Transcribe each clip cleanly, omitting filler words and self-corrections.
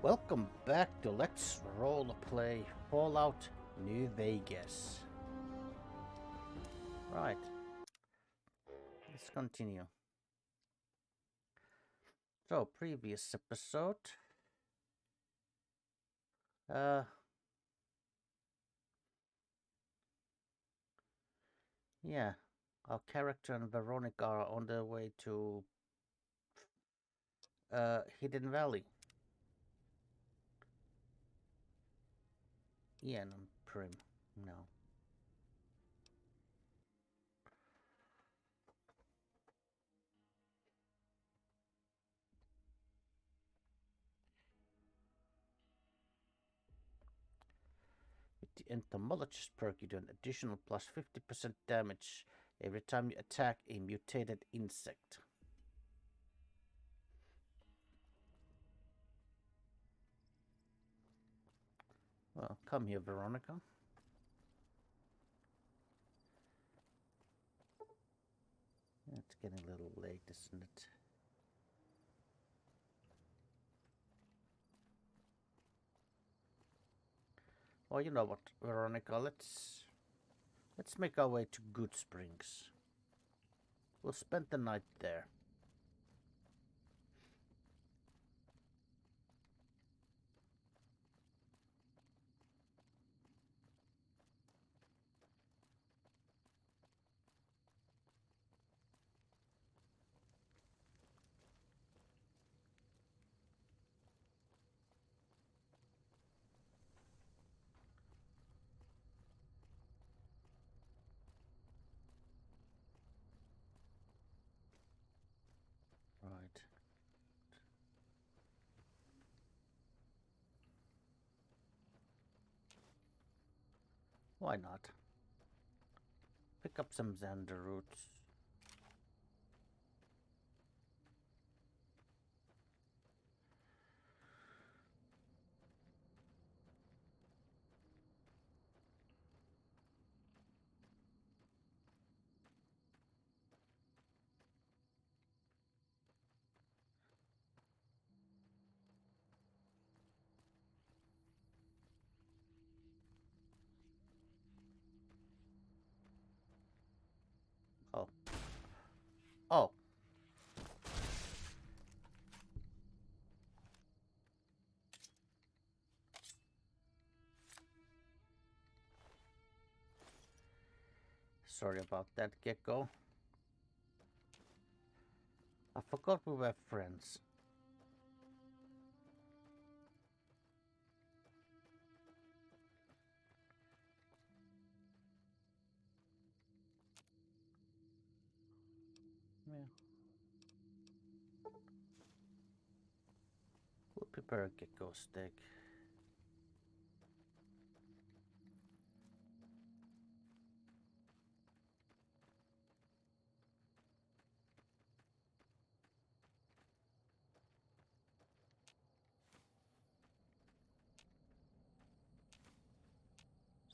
Welcome back to Let's Roleplay Fallout New Vegas. Right, let's continue. So, previous episode. Yeah, our character and Veronica are on their way to Hidden Valley. Ian and Prim, no. With the entomologist perk, you do an additional plus 50% damage every time you attack a mutated insect. Well, come here, Veronica. It's getting a little late, isn't it? Well, you know what, Veronica, let's make our way to Good Springs. We'll spend the night there. Right. Why not? Pick up some Xander roots. Oh. Oh. Sorry about that, Gecko. I forgot we were friends. Yeah. We'll prepare a gecko steak.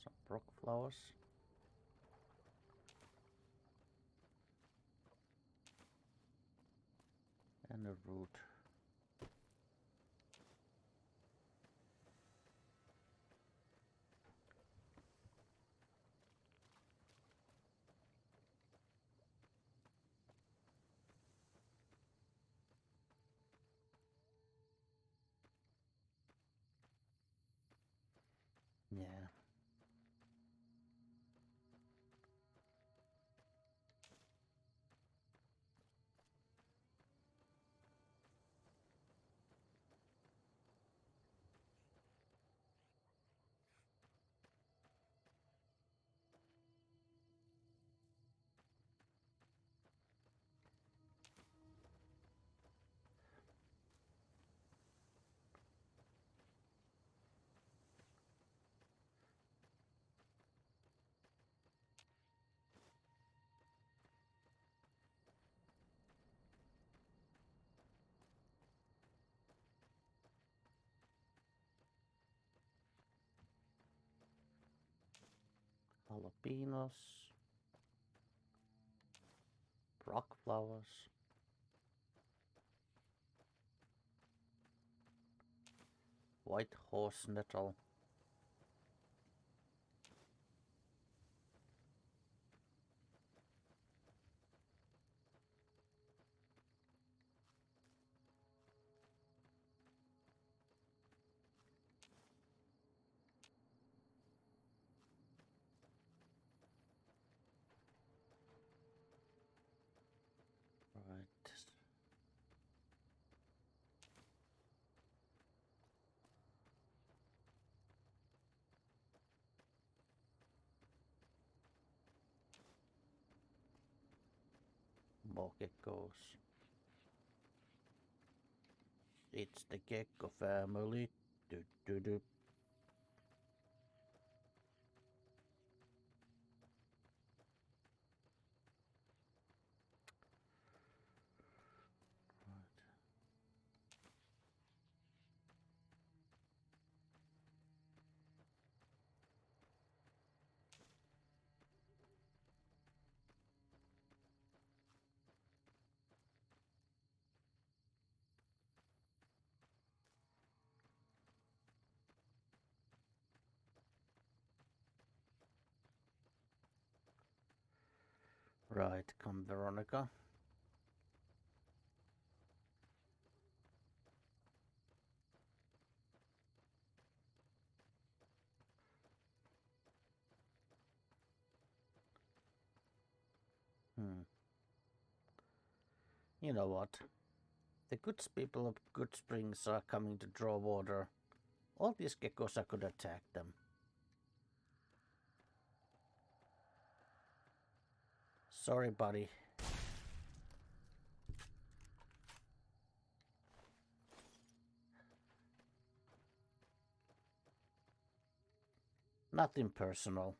Some brock flowers. And a root. Yeah. Jalapenos. Brock flowers. White horse nettle. Right. More geckos. It's the gecko family. Do do do. Right, come Veronica. You know what? The good people of Good Springs are coming to draw water. All these geckos I could attack them. Sorry, buddy. Nothing personal.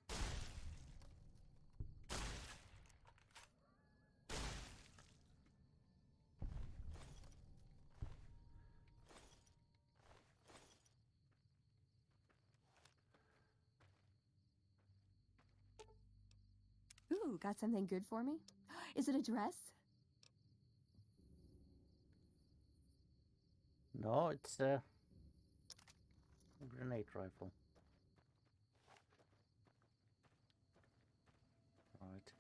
Ooh, got something good for me? Is it a dress? No, it's a grenade rifle. Right.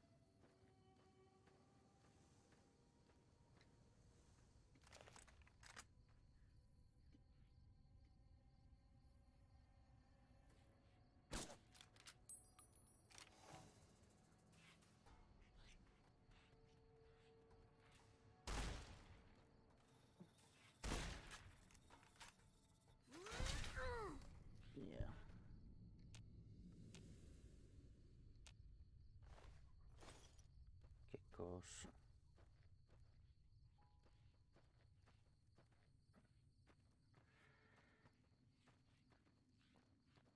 Yeah. Geckos.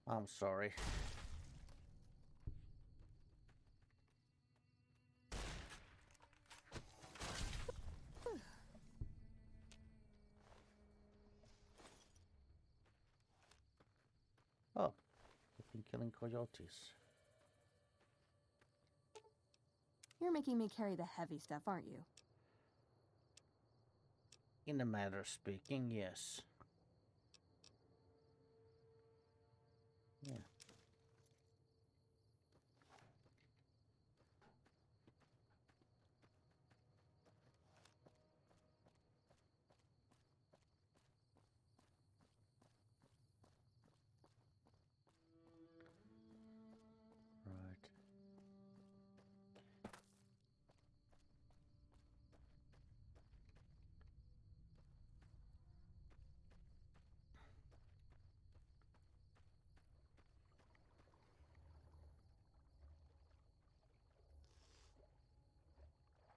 I'm sorry. Oh, I've been killing coyotes. You're making me carry the heavy stuff, aren't you? In a manner of speaking, yes. Yeah. Right.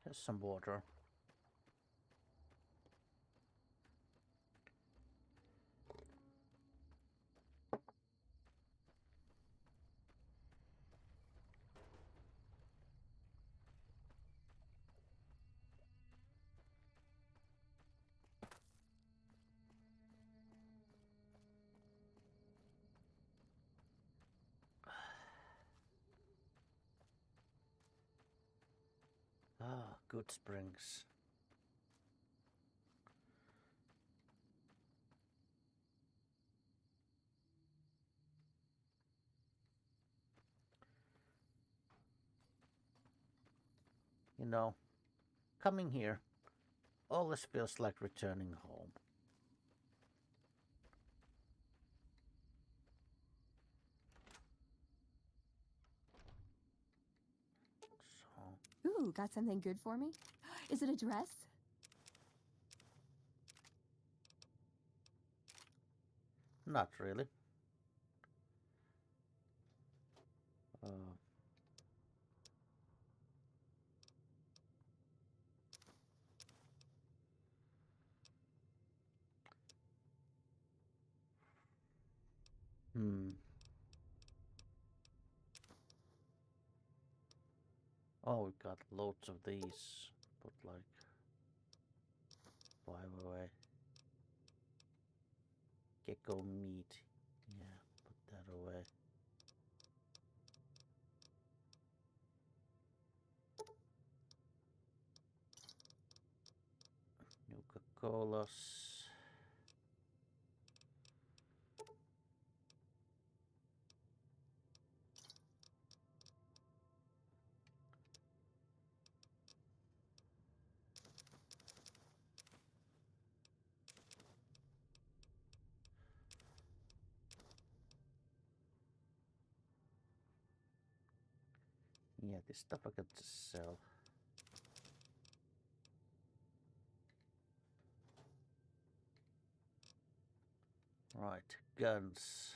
There's some water. Ah, Good Springs. You know, coming here always feels like returning home. So, Ooh, got something good for me? Is it a dress? not really. Uh, hmm. Oh, we got loads of these. Put like 5 away. Gecko meat. Yeah, put that away. Nuka-Colas. Yeah, this stuff I could just sell. Right, guns.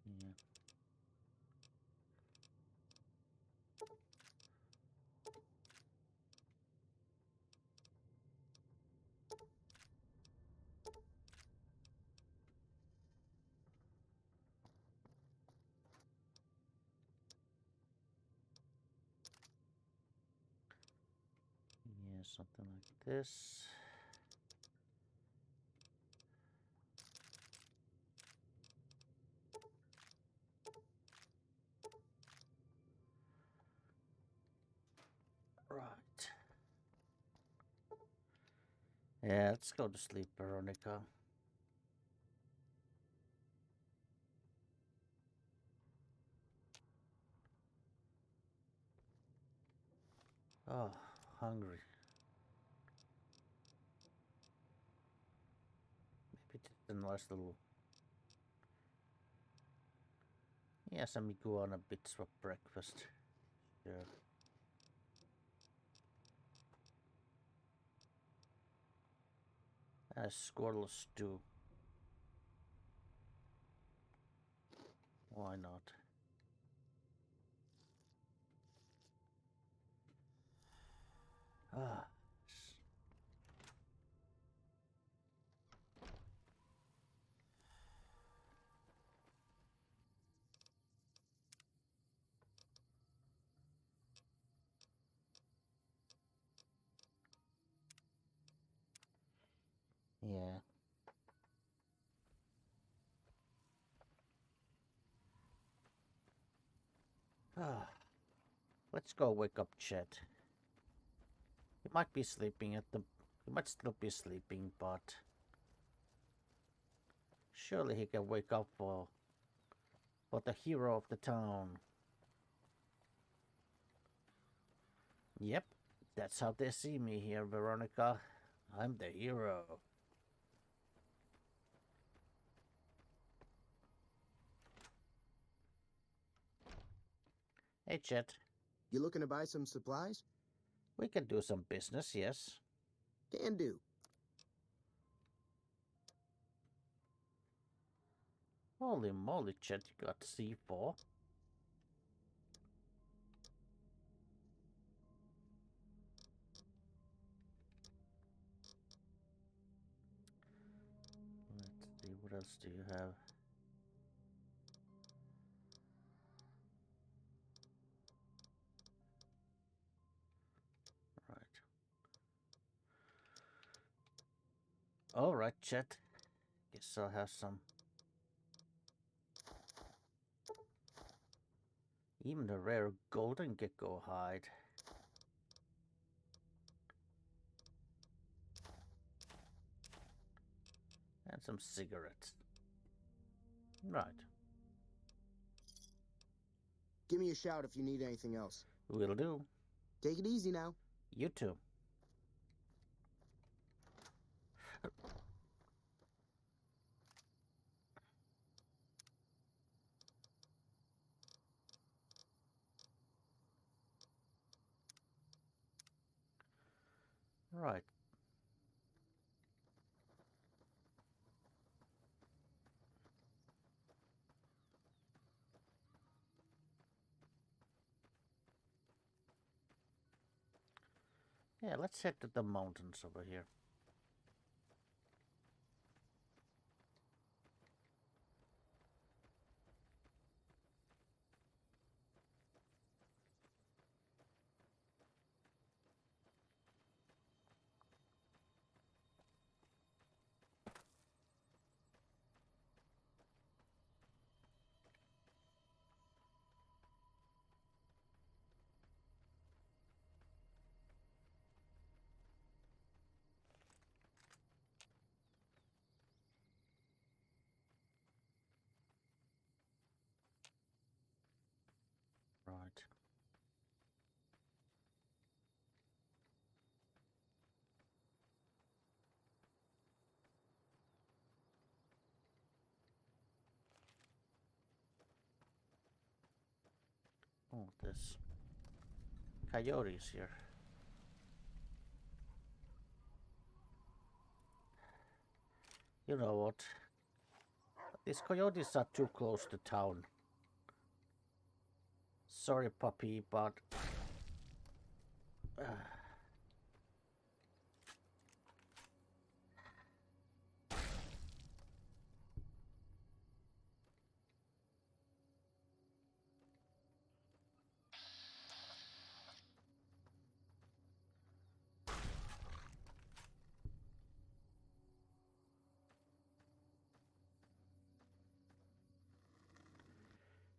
Yeah. Yeah, something like this. Right. Yeah, let's go to sleep, Veronica. Oh, hungry. Maybe just a nice little. Yeah, some iguana bits for breakfast. Sure. Squirrel stew. Why not? Ah. Yeah. Ah. Let's go wake up Chet. He might be sleeping at the. He might still be sleeping, but surely he can wake up for the hero of the town. Yep, that's how they see me here, Veronica. I'm the hero. Hey, Chet. You looking to buy some supplies? We can do some business, yes. Can do. Holy moly, Chet, you got C4. Let's see, what else do you have? Right. Alright, Chet. Guess I'll have some. Even a rare golden gecko hide. And some cigarettes. Right. Give me a shout if you need anything else. Will do. Take it easy now. You too. Right. Yeah, let's head to the mountains over here. Right. Oh, there's coyotes here. You know what? These coyotes are too close to town. Sorry, puppy, but...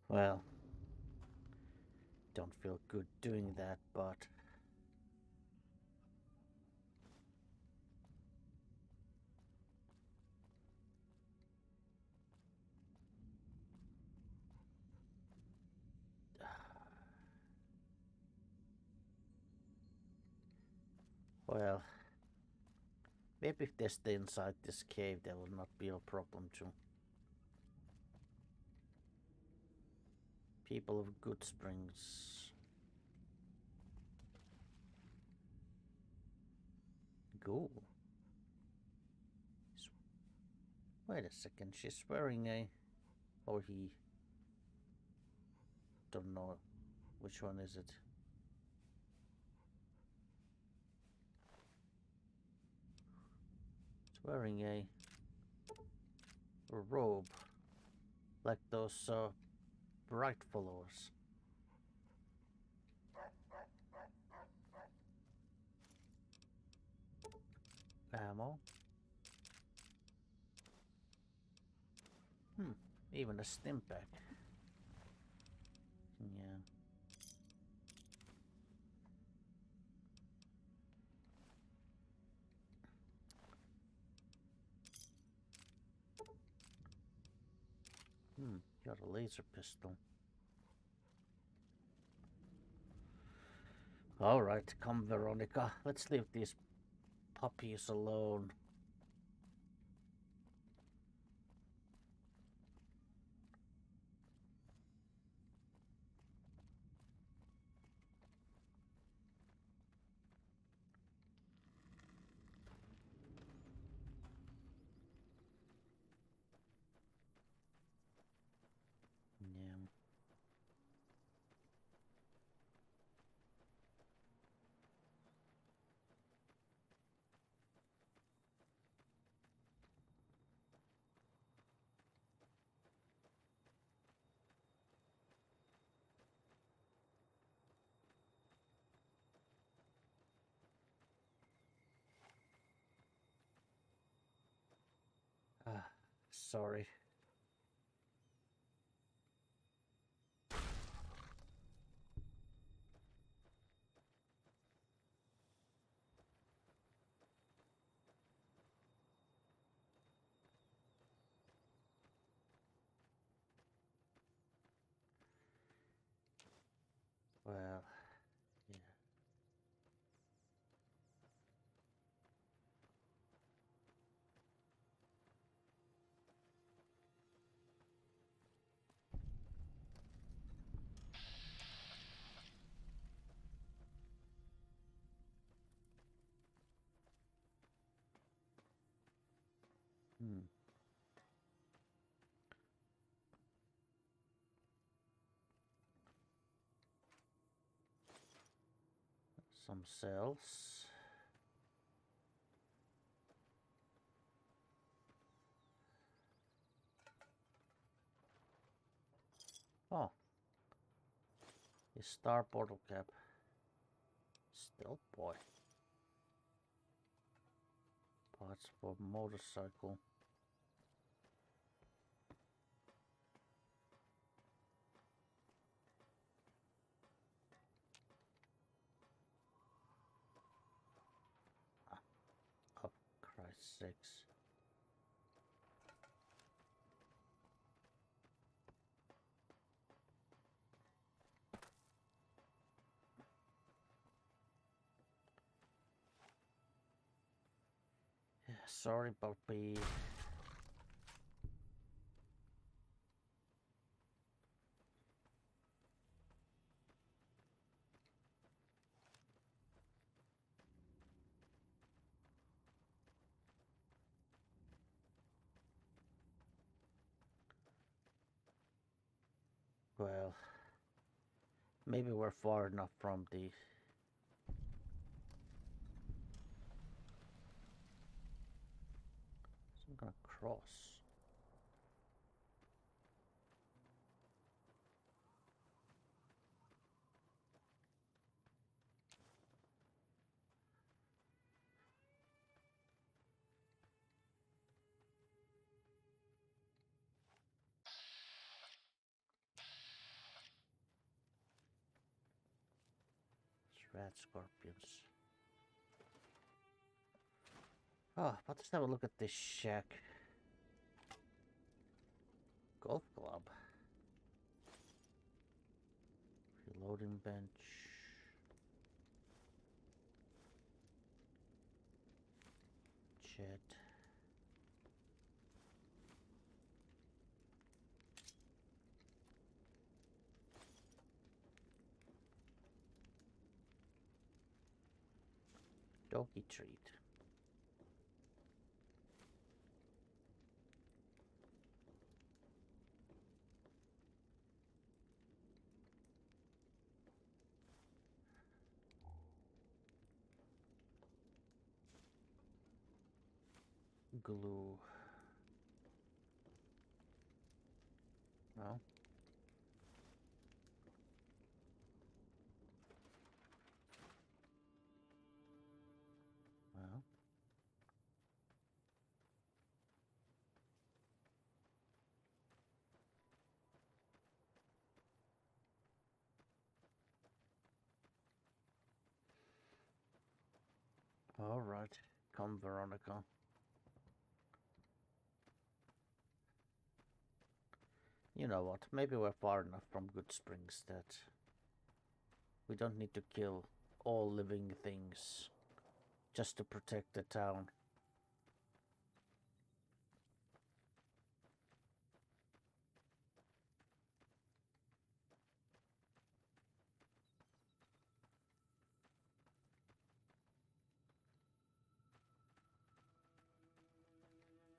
well, don't feel good doing that, but... well, maybe if they stay inside this cave, there will not be a problem too. People of Good Springs. Go. Wait a second, she's wearing a... or he... don't know. Which one is it? It's wearing a robe. Like those bright followers. Ammo. Even a stim pack. Yeah. Got a laser pistol. Alright, come Veronica. Let's leave these puppies alone. Yeah. Sorry. Some cells. Oh. A star bottle cap. Stealth boy. Parts for motorcycle. Oh, Christ's sakes. Yeah, sorry, puppy. Well, maybe we're far enough from the... So I'm gonna cross. It's rat scorpions. Oh, but let's have a look at this shack. Golf club. Reloading bench. Jet. Doggy treat. Glue. No. Well. All right. Come, Veronica. You know what? Maybe we're far enough from Good Springs that we don't need to kill all living things just to protect the town. Yeah, it is.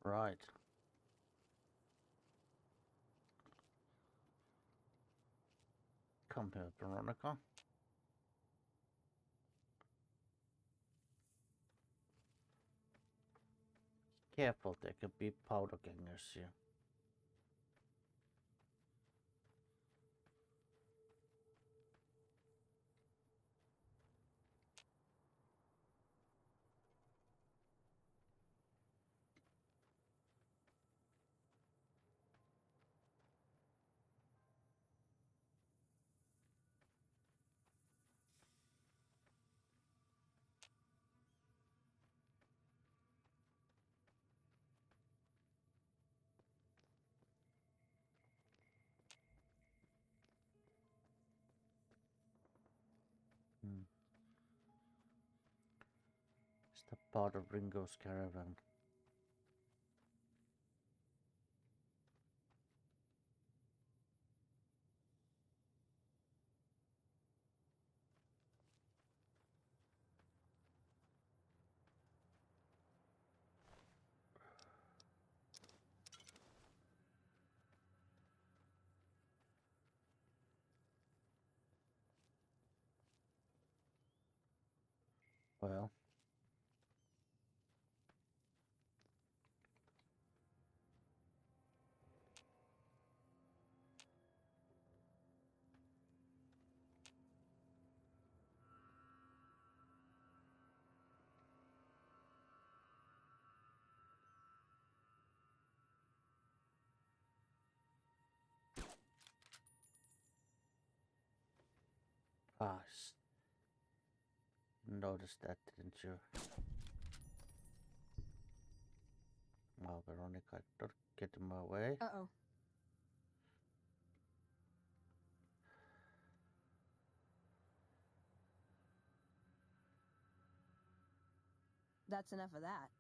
Right. Come here, Veronica. Careful, there could be powder gangers here. part of Ringo's caravan. Well, noticed that, didn't you? Oh, Veronica, don't get in my way. Uh-oh. That's enough of that.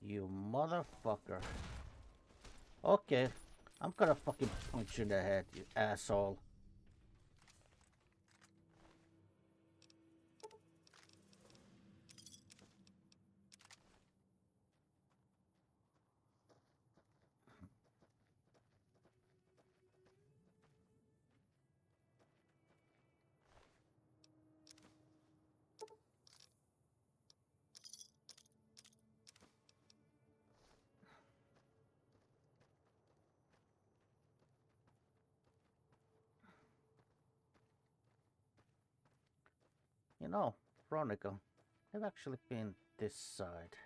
You motherfucker. Okay, I'm gonna fucking punch you in the head, you asshole. You know, Veronica, I've actually been this side.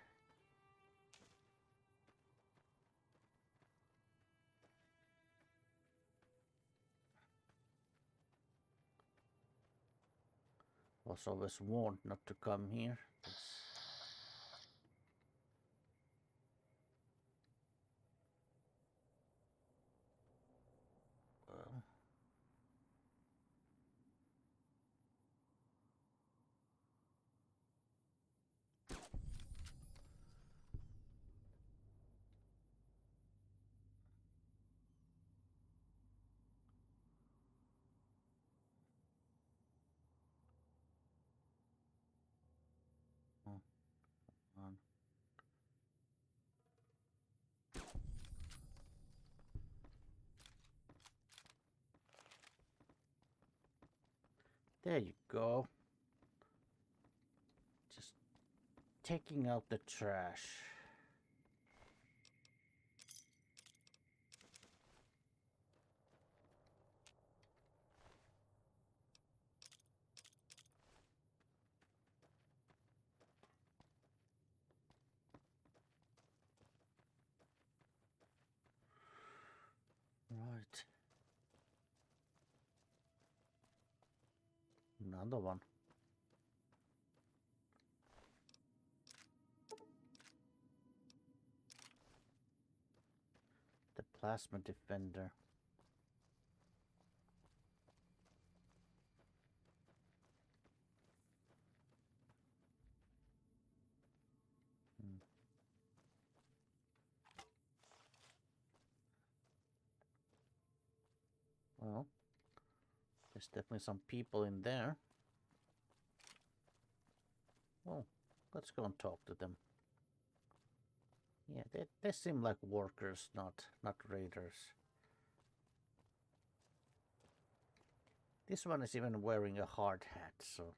Was always warned not to come here. Well, on. There you go. Just taking out the trash. Right. Another one. The plasma defender. Well, there's definitely some people in there. Well, let's go and talk to them. Yeah, they seem like workers, not raiders. This one is even wearing a hard hat, so...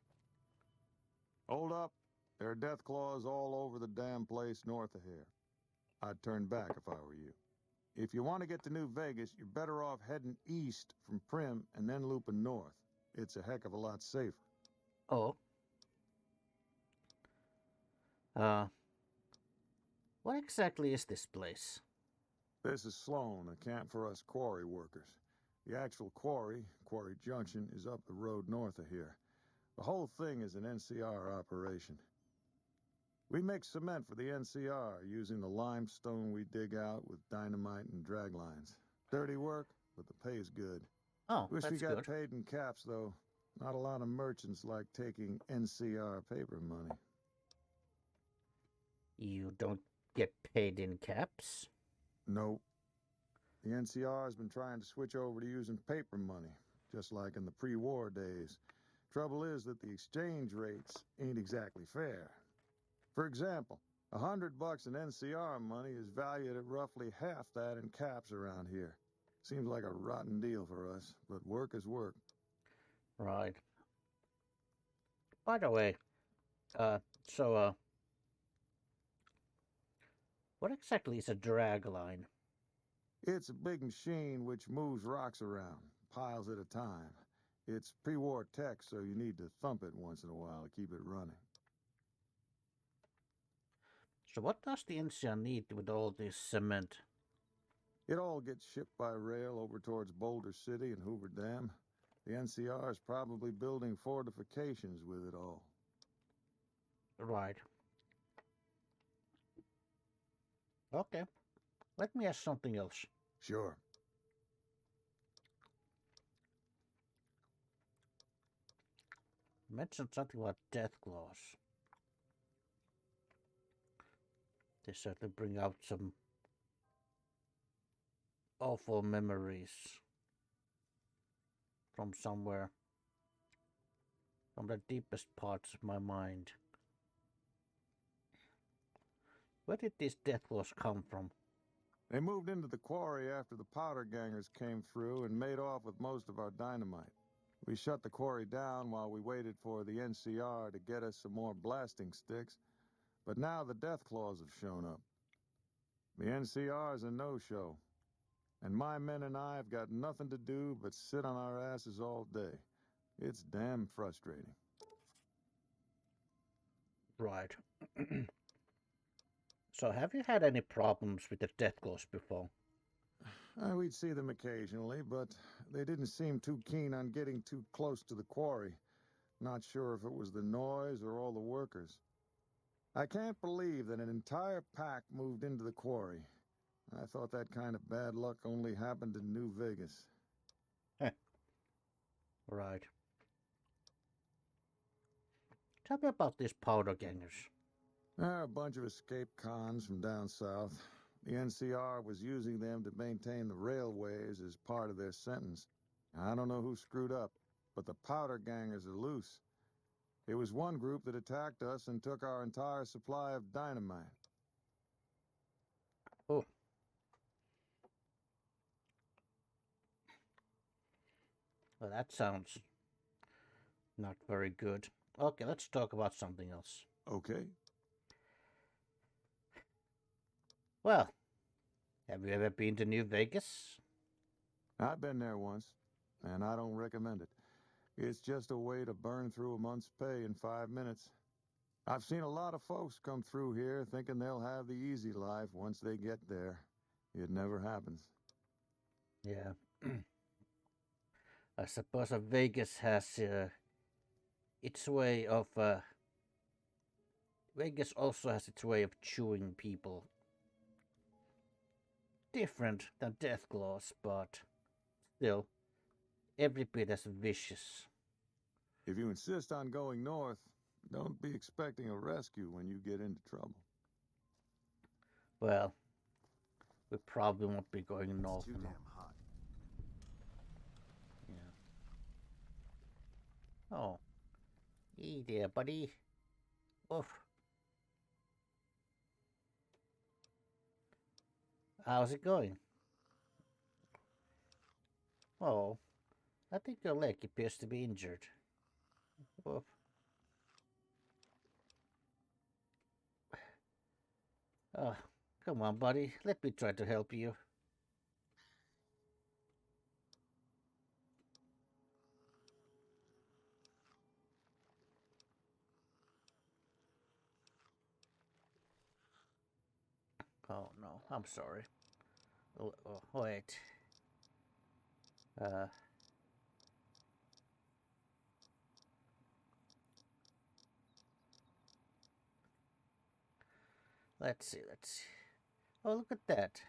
Hold up. There are Deathclaws all over the damn place north of here. I'd turn back if I were you. If you want to get to New Vegas, you're better off heading east from Prim and then looping north. It's a heck of a lot safer. Oh. What exactly is this place? This is Sloan, a camp for us quarry workers. The actual quarry, Quarry Junction, is up the road north of here. The whole thing is an NCR operation. We make cement for the NCR using the limestone we dig out with dynamite and drag lines. Dirty work, but the pay's good. Oh, Wish we that's got good. paid in caps, though. Not a lot of merchants like taking NCR paper money. You don't get paid in caps? Nope. The NCR has been trying to switch over to using paper money, just like in the pre-war days. Trouble is that the exchange rates ain't exactly fair. For example, $100 in NCR money is valued at roughly half that in caps around here. Seems like a rotten deal for us, but work is work. Right. By the way, what exactly is a drag line? It's a big machine which moves rocks around, piles at a time. It's pre-war tech, so you need to thump it once in a while to keep it running. So what does the NCR need with all this cement? It all gets shipped by rail over towards Boulder City and Hoover Dam. The NCR is probably building fortifications with it all. Right. Okay. Let me ask something else. Sure. You mentioned something about Deathclaws. They certainly bring out some awful memories from somewhere, from the deepest parts of my mind. Where did these Deathclaws come from? They moved into the quarry after the powder gangers came through and made off with most of our dynamite. We shut the quarry down while we waited for the NCR to get us some more blasting sticks, but now the Deathclaws have shown up. The NCR is a no-show, and my men and I have got nothing to do but sit on our asses all day. It's damn frustrating. Right. So have you had any problems with the Deathclaws before? We'd see them occasionally, but they didn't seem too keen on getting too close to the quarry. Not sure if it was the noise or all the workers. I can't believe that an entire pack moved into the quarry. I thought that kind of bad luck only happened in New Vegas. Right. Tell me about these powder gangers. They're a bunch of escaped cons from down south. The NCR was using them to maintain the railways as part of their sentence. I don't know who screwed up, but the powder gangers are loose. It was one group that attacked us and took our entire supply of dynamite. Oh. Well, that sounds not very good. Okay, let's talk about something else. Okay. Well, have you ever been to New Vegas? I've been there once, and I don't recommend it. It's just a way to burn through a month's pay in 5 minutes. I've seen a lot of folks come through here thinking they'll have the easy life once they get there. It never happens. Yeah. I suppose Vegas has its way of... Vegas also has its way of chewing people. Different than Deathclaws, but still every bit as vicious. If you insist on going north, don't be expecting a rescue when you get into trouble. Well, we probably won't be going north. It's too damn hot. Yeah. Oh. Hey there, buddy. Oof. How's it going? Oh, I think your leg appears to be injured. Oof. Oh, come on, buddy. Let me try to help you. Oh, no. I'm sorry. Oh, wait. Uh, let's see, let's see. Oh, look at that.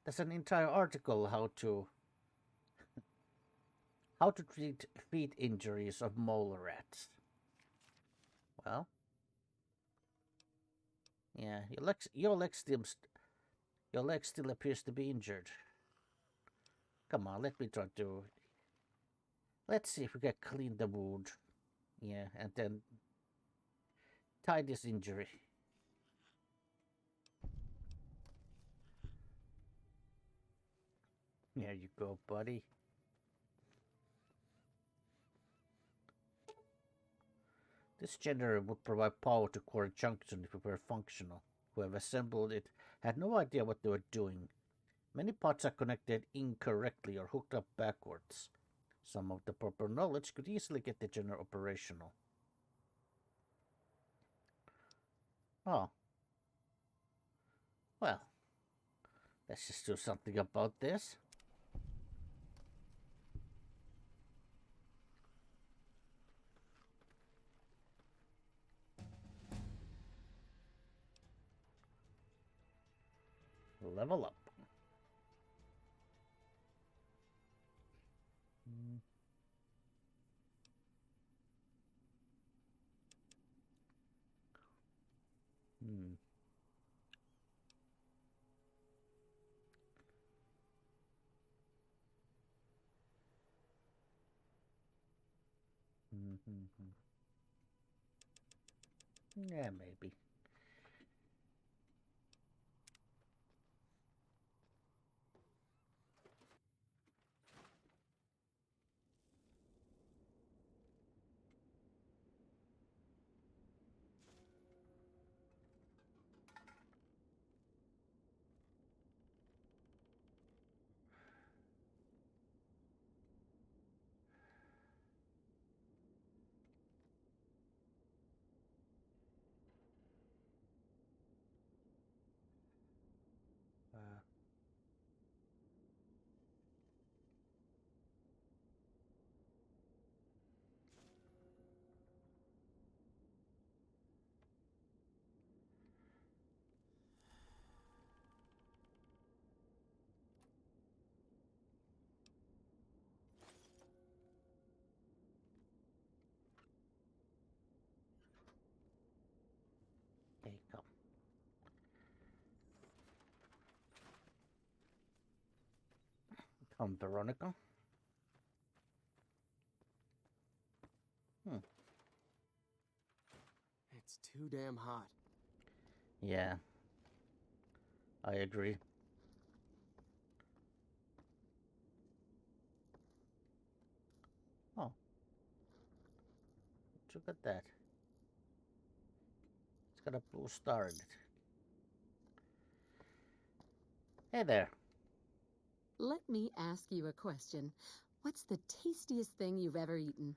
There's an entire article how to treat feet injuries of mole rats. Well, yeah, your leg still appears to be injured. Come on, let me try to. Let's see if we can clean the wound. Yeah, and then tie this injury. There you go, buddy. This generator would provide power to Quarry Junction if it were functional. Whoever assembled it had no idea what they were doing. Many parts are connected incorrectly or hooked up backwards. Some of the proper knowledge could easily get the generator operational. Oh. Well, let's just do something about this. Level up. Hmm. Mm-hmm. Yeah, maybe. Uh, hey, come. Come, Veronica. Hmm. It's too damn hot. Yeah. I agree. Oh. Look at that. It's got a blue star in it. Hey there. Let me ask you a question. What's the tastiest thing you've ever eaten?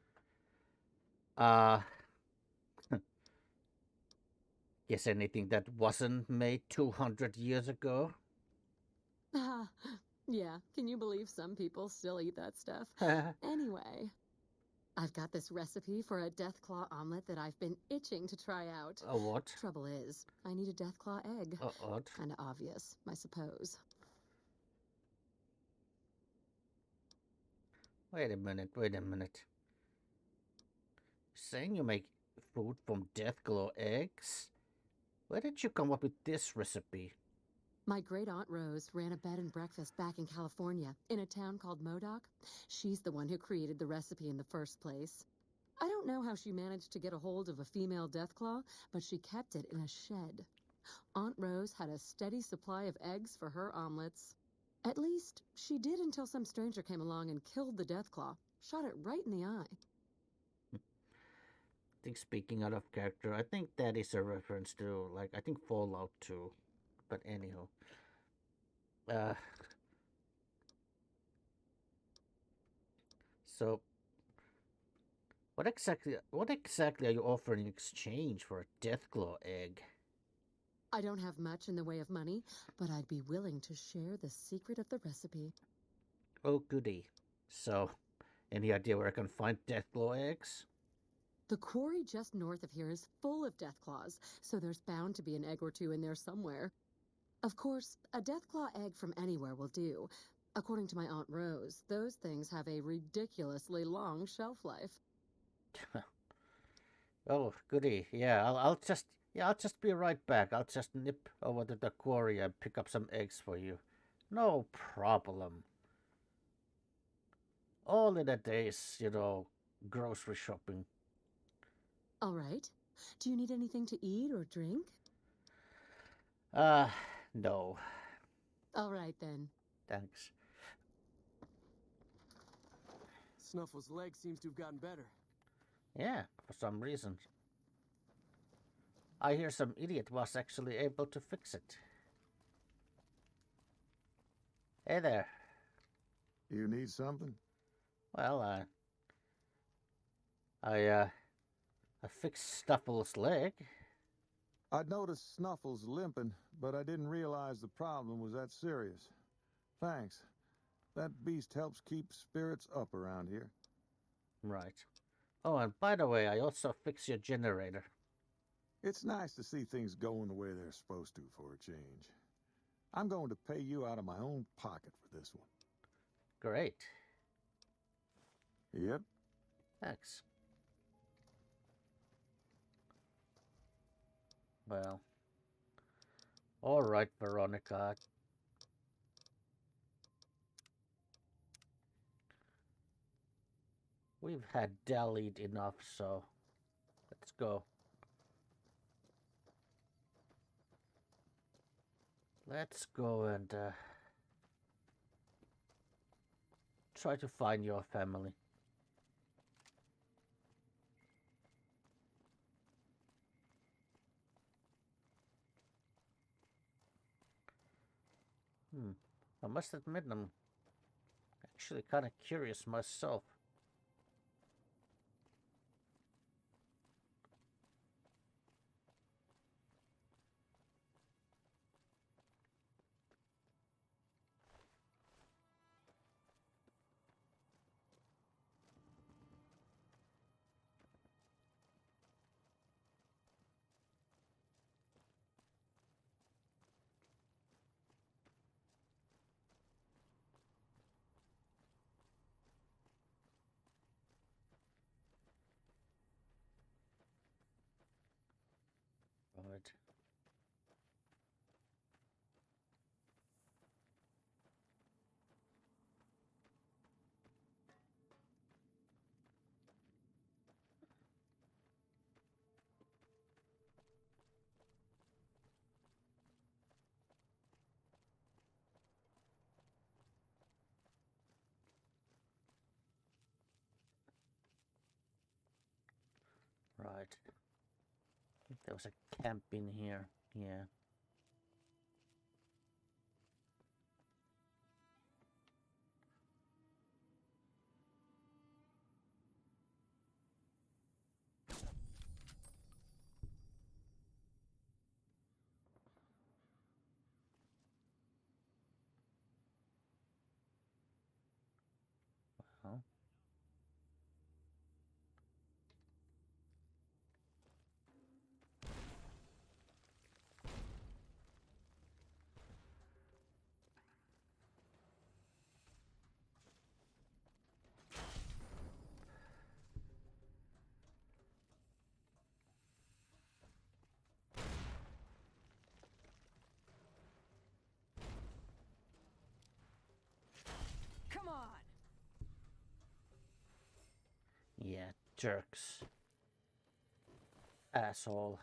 Guess anything that wasn't made 200 years ago? Ah, yeah, can you believe some people still eat that stuff? Anyway, I've got this recipe for a Deathclaw omelet that I've been itching to try out. A what? Trouble is, I need a Deathclaw egg. What? Kinda obvious, I suppose. Wait a minute, wait a minute. Saying you make food from Deathclaw eggs? Where did you come up with this recipe? My great-aunt Rose ran a bed and breakfast back in California, in a town called Modoc. She's the one who created the recipe in the first place. I don't know how she managed to get a hold of a female Deathclaw, but she kept it in a shed. Aunt Rose had a steady supply of eggs for her omelets. At least, she did until some stranger came along and killed the Deathclaw, shot it right in the eye. I think speaking out of character, I think that is a reference to, like, I think Fallout 2. But anyhow. So, what exactly are you offering in exchange for a Deathclaw egg? I don't have much in the way of money, but I'd be willing to share the secret of the recipe. Oh, goody. So, any idea where I can find Deathclaw eggs? The quarry just north of here is full of Deathclaws, so there's bound to be an egg or two in there somewhere. Of course, a Deathclaw egg from anywhere will do. According to my Aunt Rose, those things have a ridiculously long shelf life. Oh, goody. Yeah, I'll just be right back. I'll just nip over to the quarry and pick up some eggs for you. No problem. All in a day's, grocery shopping. All right. Do you need anything to eat or drink? No. All right, then. Thanks. Snuffle's leg seems to have gotten better. Yeah, for some reason. I hear some idiot was actually able to fix it. Hey there. You need something? Well, I fixed Snuffle's leg. I'd noticed Snuffles limping, but I didn't realize the problem was that serious. Thanks. That beast helps keep spirits up around here. Right. Oh, and by the way, I also fixed your generator. It's nice to see things going the way they're supposed to for a change. I'm going to pay you out of my own pocket for this one. Great. Yep. Thanks. Well. All right, Veronica. We've had dallied enough, so let's go. Let's go and try to find your family. I must admit I'm actually kind of curious myself. Right. Right. I think there was a camp in here. Yeah. Well. Come on! Yeah, jerks. Asshole.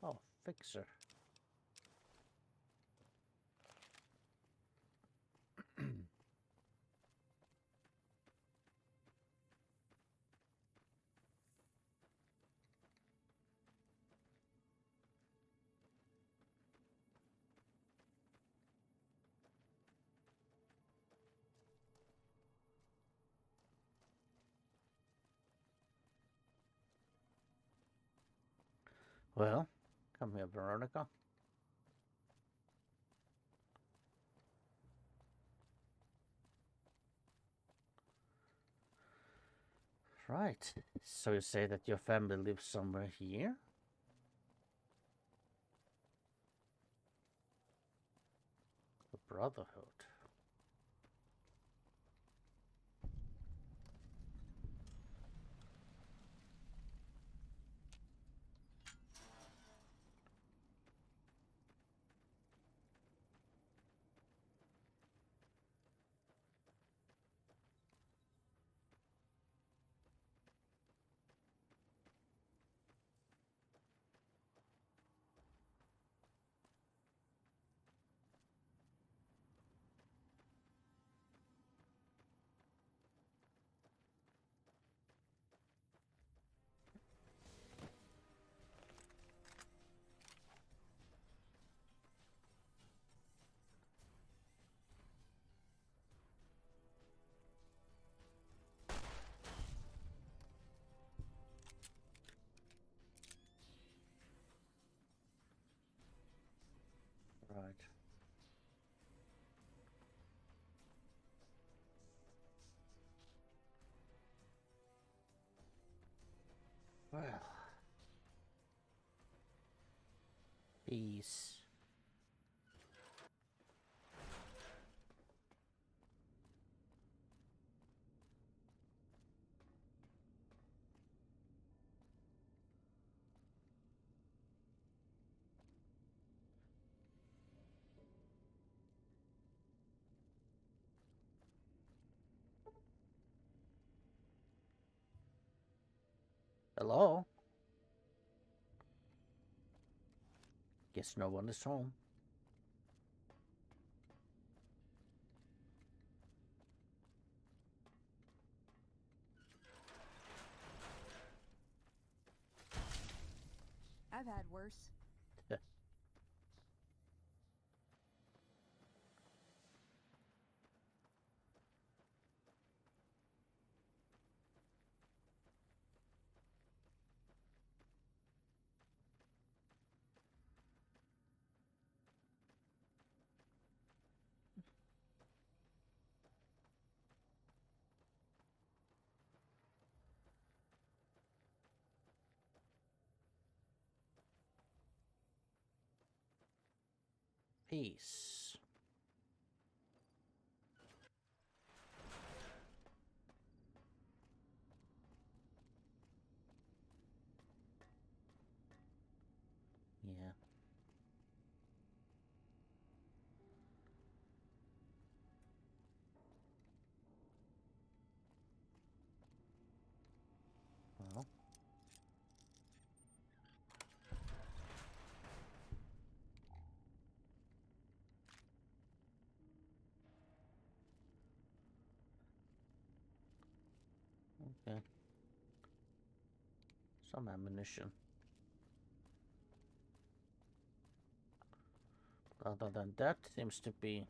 Oh, fixer. Well, come here, Veronica. Right. So you say that your family lives somewhere here? The Brotherhood. Right. Well. Peace. Hello? Guess no one is home. I've had worse. Peace. Yeah. Well. Okay. Some ammunition. Other than that, seems to be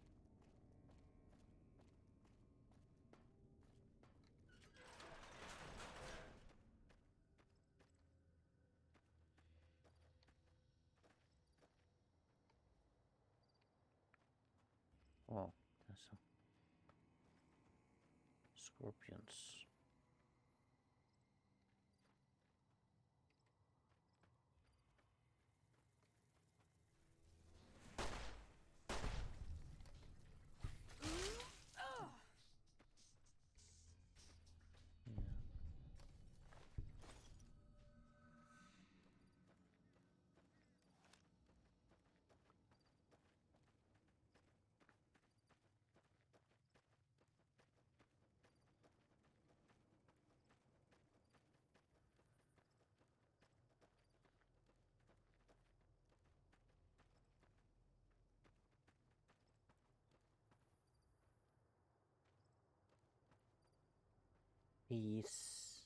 oh, there's some scorpions. Yeah. Peace.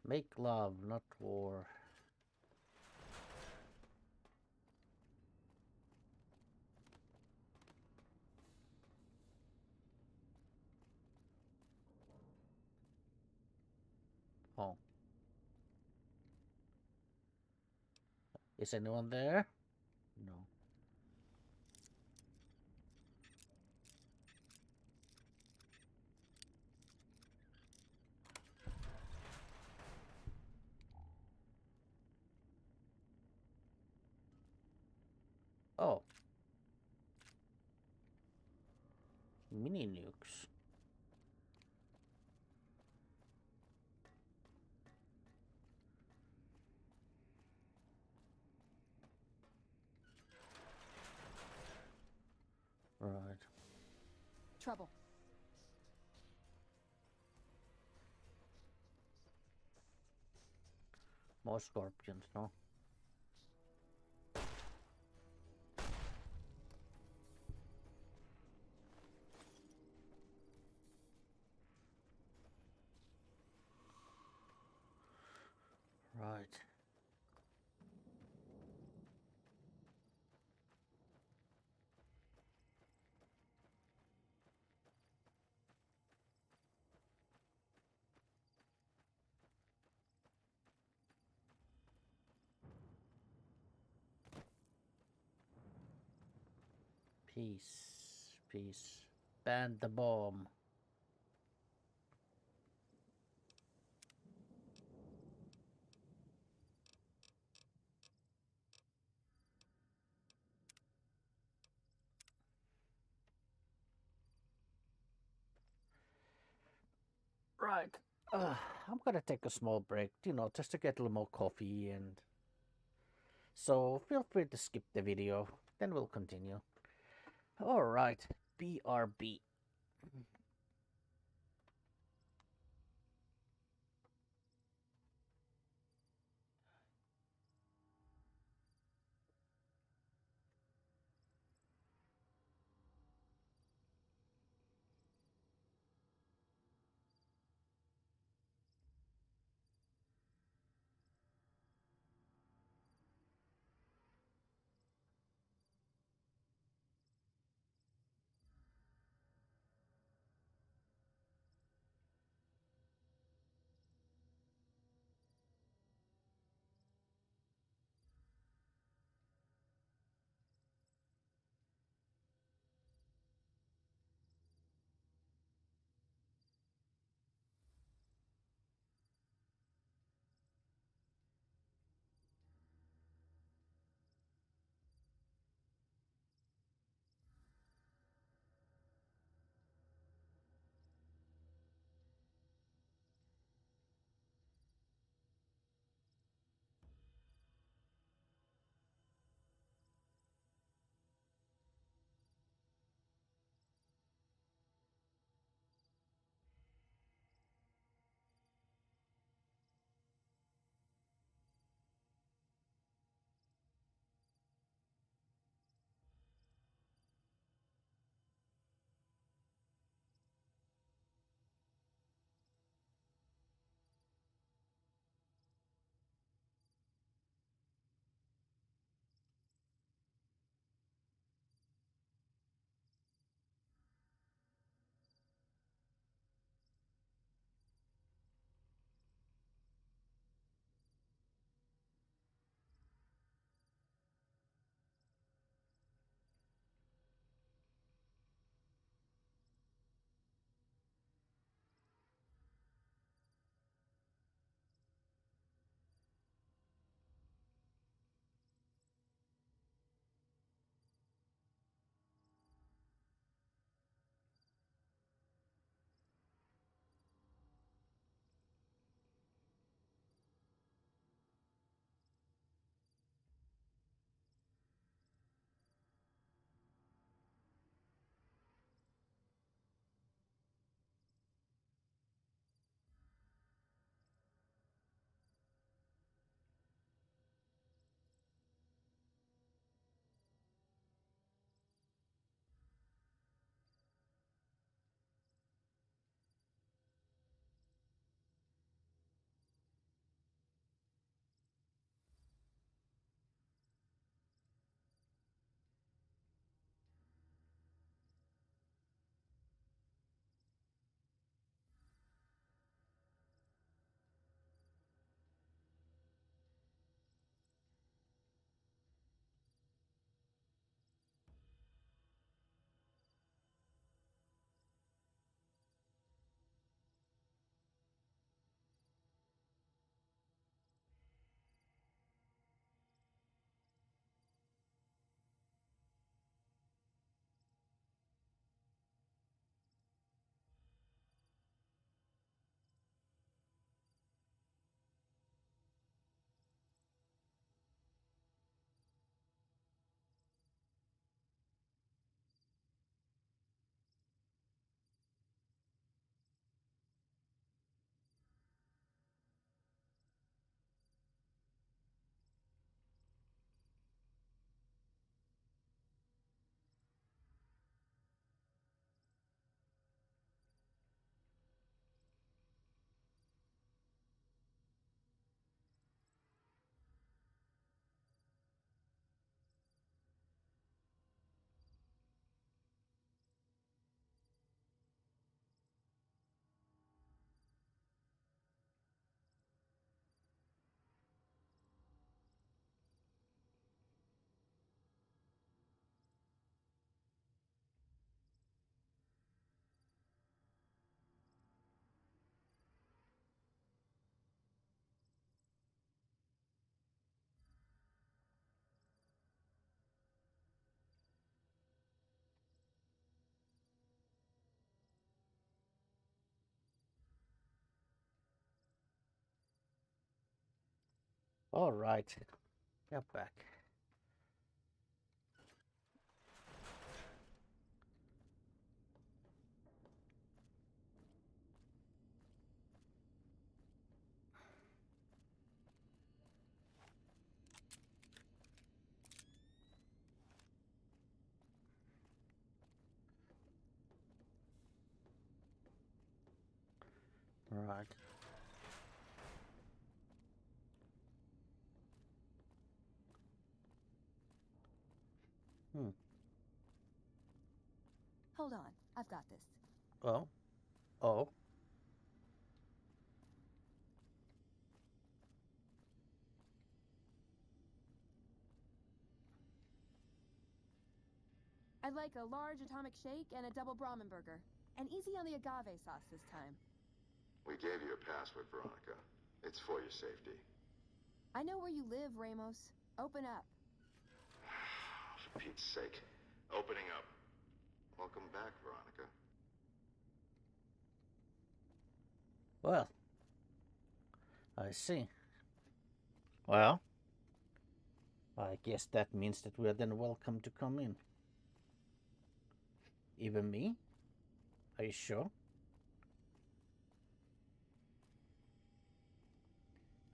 Make love, not war. Oh. Is anyone there? No. Oh. Mini nukes. Right. Trouble. More scorpions, no? Right. Peace. Peace. Ban the bomb. Right. I'm gonna take a small break, just to get a little more coffee and so feel free to skip the video, then we'll continue. Alright, BRB. All right. Get back. Right. Hmm. Hold on, I've got this. Oh. Oh. I'd like a large atomic shake and a double Brahmin burger. And easy on the agave sauce this time. We gave you a password, Veronica. It's for your safety. I know where you live, Ramos. Open up. For Pete's sake. Opening up. Welcome back, Veronica. Well. I see. Well. I guess that means that we are then welcome to come in. Even me? Are you sure?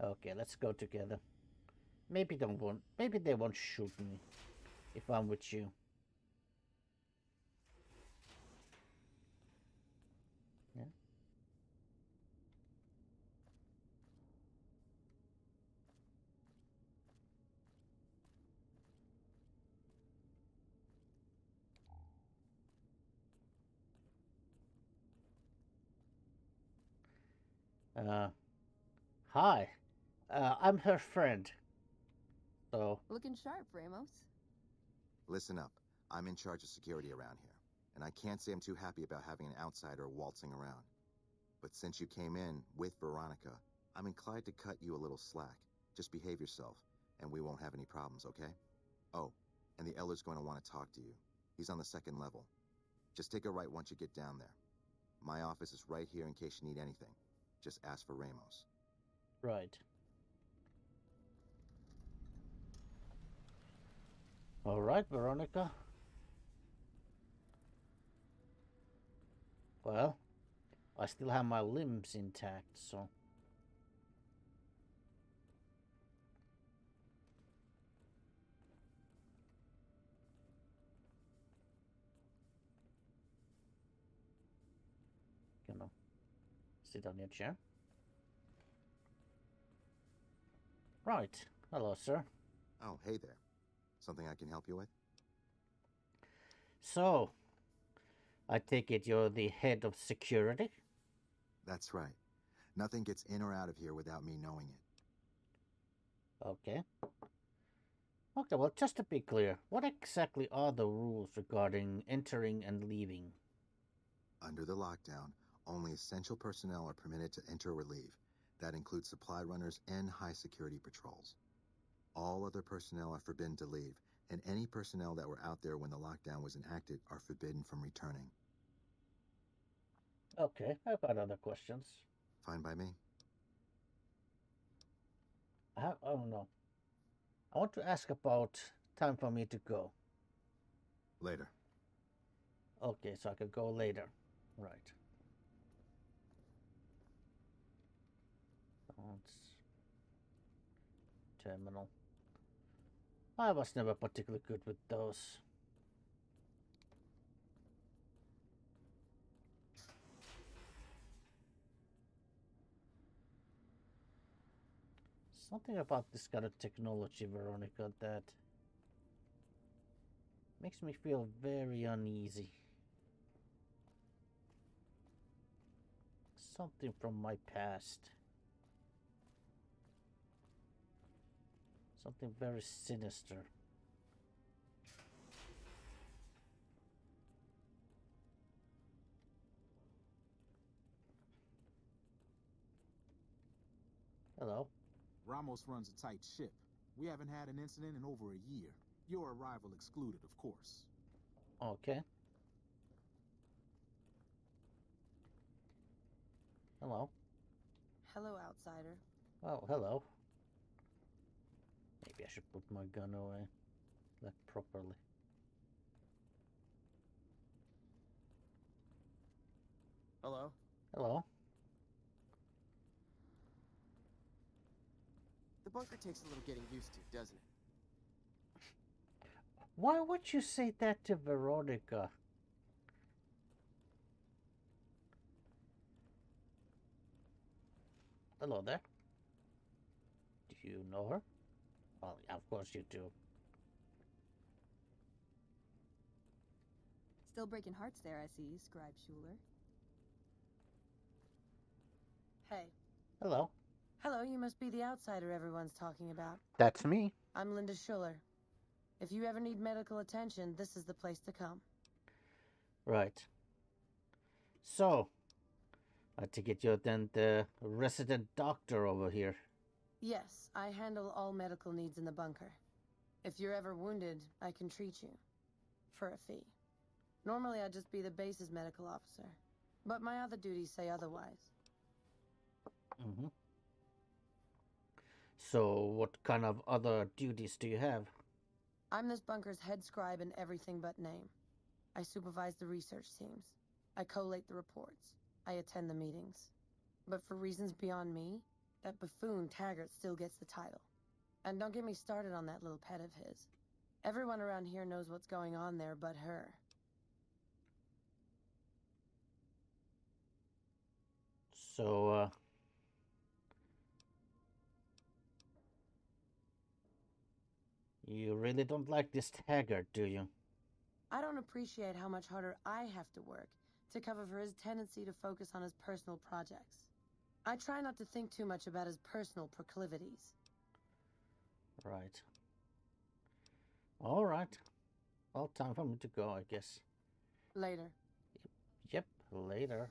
Okay, let's go together. Maybe they won't shoot me if I'm with you. Yeah. Hi. I'm her friend. So, Looking sharp, Ramos. Listen up. I'm in charge of security around here, and I can't say I'm too happy about having an outsider waltzing around. But since you came in with Veronica, I'm inclined to cut you a little slack. Just behave yourself, and we won't have any problems, okay? Oh, and the Elder's going to want to talk to you. He's on the 2nd level. Just take a right once you get down there. My office is right here in case you need anything. Just ask for Ramos. right. All right, Veronica. Well, I still have my limbs intact, so... You know, sit on your chair. Right. Hello, sir. Oh, hey there. Something I can help you with? So, I take it you're the head of security? That's right. Nothing gets in or out of here without me knowing it. Okay. Okay, well, just to be clear, what exactly are the rules regarding entering and leaving? Under the lockdown, only essential personnel are permitted to enter or leave. That includes supply runners and high-security patrols. All other personnel are forbidden to leave, and any personnel that were out there when the lockdown was enacted are forbidden from returning. Okay, I've got other questions. Fine by me. Oh no. I want to ask about time for me to go. Later. Okay, so I can go later. Right. That's terminal. I was never particularly good with those. Something about this kind of technology, Veronica, that makes me feel very uneasy. Something from my past. Something very sinister. Hello. Ramos runs a tight ship. We haven't had an incident in over a year. Your arrival excluded, of course. Okay. Hello. Hello, outsider. Oh, hello. Maybe I should put my gun away, like properly. Hello? Hello? The bunker takes a little getting used to, doesn't it? Why would you say that to Veronica? Hello there. Do you know her? Well, yeah, of course you do. Still breaking hearts there, I see, Scribe Schuler. Hey. Hello. Hello, you must be the outsider everyone's talking about. That's me. I'm Linda Schuler. If you ever need medical attention, this is the place to come. Right. So, I take it you're then the resident doctor over here. Yes, I handle all medical needs in the bunker. If you're ever wounded, I can treat you. For a fee. Normally I'd just be the base's medical officer. But my other duties say otherwise. Mm-hmm. So, what kind of other duties do you have? I'm this bunker's head scribe in everything but name. I supervise the research teams. I collate the reports. I attend the meetings. But for reasons beyond me, that buffoon Taggart still gets the title. And don't get me started on that little pet of his. Everyone around here knows what's going on there but her. So, you really don't like this Taggart, do you? I don't appreciate how much harder I have to work to cover for his tendency to focus on his personal projects. I try not to think too much about his personal proclivities. Right. All right. Well, time for me to go, I guess. Later. Yep, later.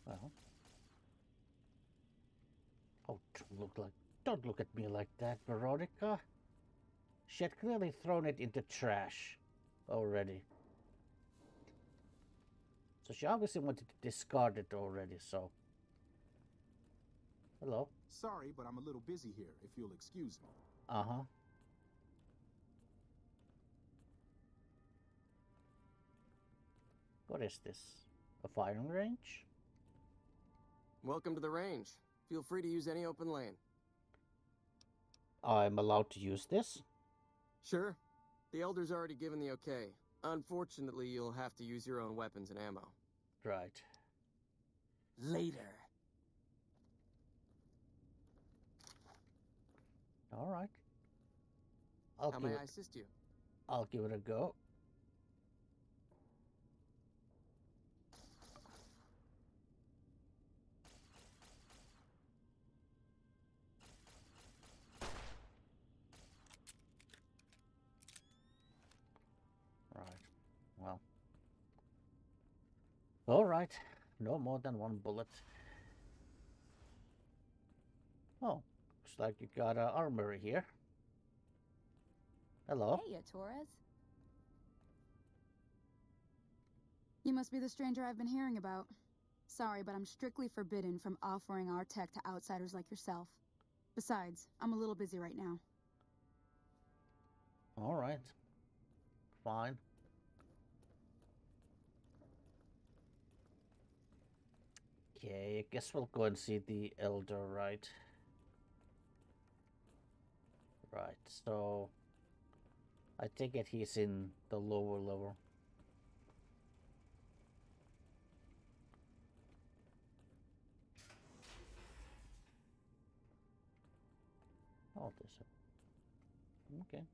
Well. Oh, don't look at me like that, Veronica. She had clearly thrown it into trash already. So she obviously wanted to discard it already, so. Hello? Sorry, but I'm a little busy here, if you'll excuse me. Uh-huh. What is this? A firing range? Welcome to the range. Feel free to use any open lane. I'm allowed to use this? Sure. The Elder's already given the okay. Unfortunately, you'll have to use your own weapons and ammo. Right. Later. All right. How may I assist you? I'll give it a go. Right. Well. All right. No more than one bullet. Oh, looks like you got an armory here. Hello. Hey, Torres. You must be the stranger I've been hearing about. Sorry, but I'm strictly forbidden from offering our tech to outsiders like yourself. Besides, I'm a little busy right now. All right. Fine. Okay, I guess we'll go and see the Elder, right? Right, so I take it he's in the lower level. Oh, there's a... Okay.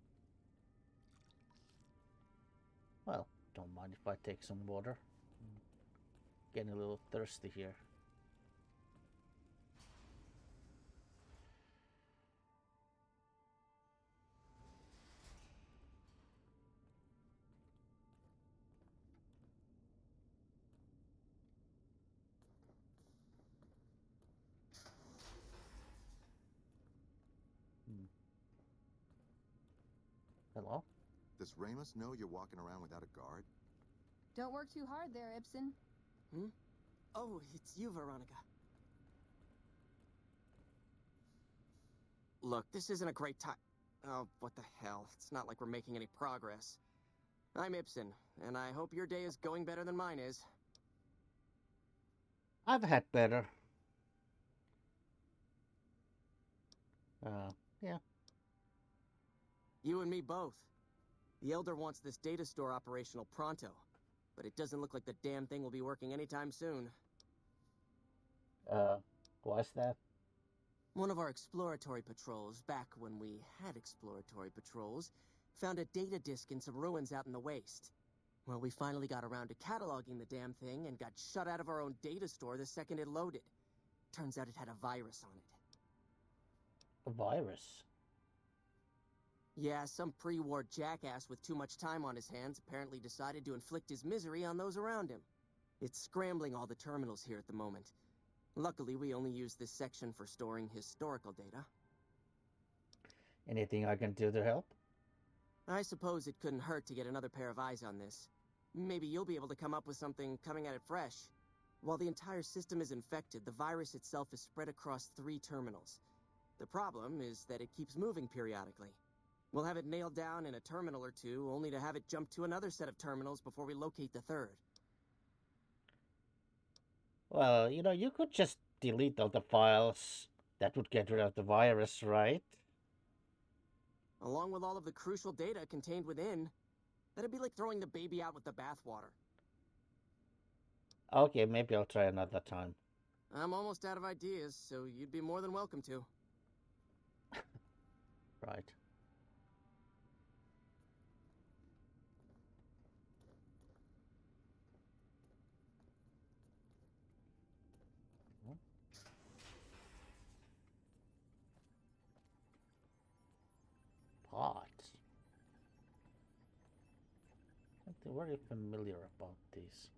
Well, don't mind if I take some water. Getting a little thirsty here. Hello? Does Ramos know you're walking around without a guard? Don't work too hard there, Ibsen. Oh, it's you, Veronica. Look, this isn't a great time. Oh, what the hell. It's not like we're making any progress. I'm Ibsen, and I hope your day is going better than mine is. I've had better. Yeah. You and me both. The Elder wants this data store operational pronto, but it doesn't look like the damn thing will be working anytime soon. Why's that? One of our exploratory patrols, back when we had exploratory patrols, found a data disk in some ruins out in the waste. Well, we finally got around to cataloging the damn thing and got shut out of our own data store the second it loaded. Turns out it had a virus on it. A virus? Yeah, some pre-war jackass with too much time on his hands apparently decided to inflict his misery on those around him. It's scrambling all the terminals here at the moment. Luckily, we only use this section for storing historical data. Anything I can do to help? I suppose it couldn't hurt to get another pair of eyes on this. Maybe you'll be able to come up with something coming at it fresh. While the entire system is infected, the virus itself is spread across 3 terminals. The problem is that it keeps moving periodically. We'll have it nailed down in a terminal or 2, only to have it jump to another set of terminals before we locate the 3rd. Well, you could just delete all the files. That would get rid of the virus, right? Along with all of the crucial data contained within. That'd be like throwing the baby out with the bathwater. Okay, maybe I'll try another time. I'm almost out of ideas, so you'd be more than welcome to. Right. Pots. Something very familiar about these.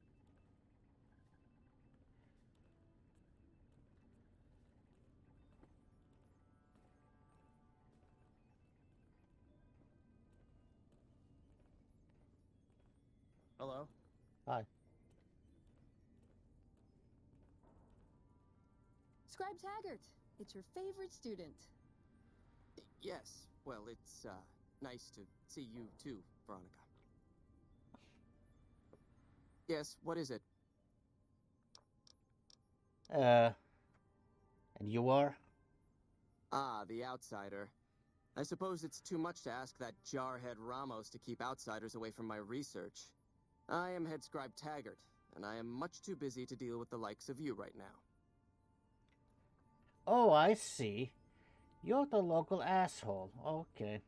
Hello? Hi. Scribe Taggart, it's your favorite student. Yes. Well, it's, nice to see you too, Veronica. Yes, what is it? And you are? Ah, the outsider. I suppose it's too much to ask that jarhead Ramos to keep outsiders away from my research. I am Head Scribe Taggart, and I am much too busy to deal with the likes of you right now. Oh, I see. You're the local asshole. Okay.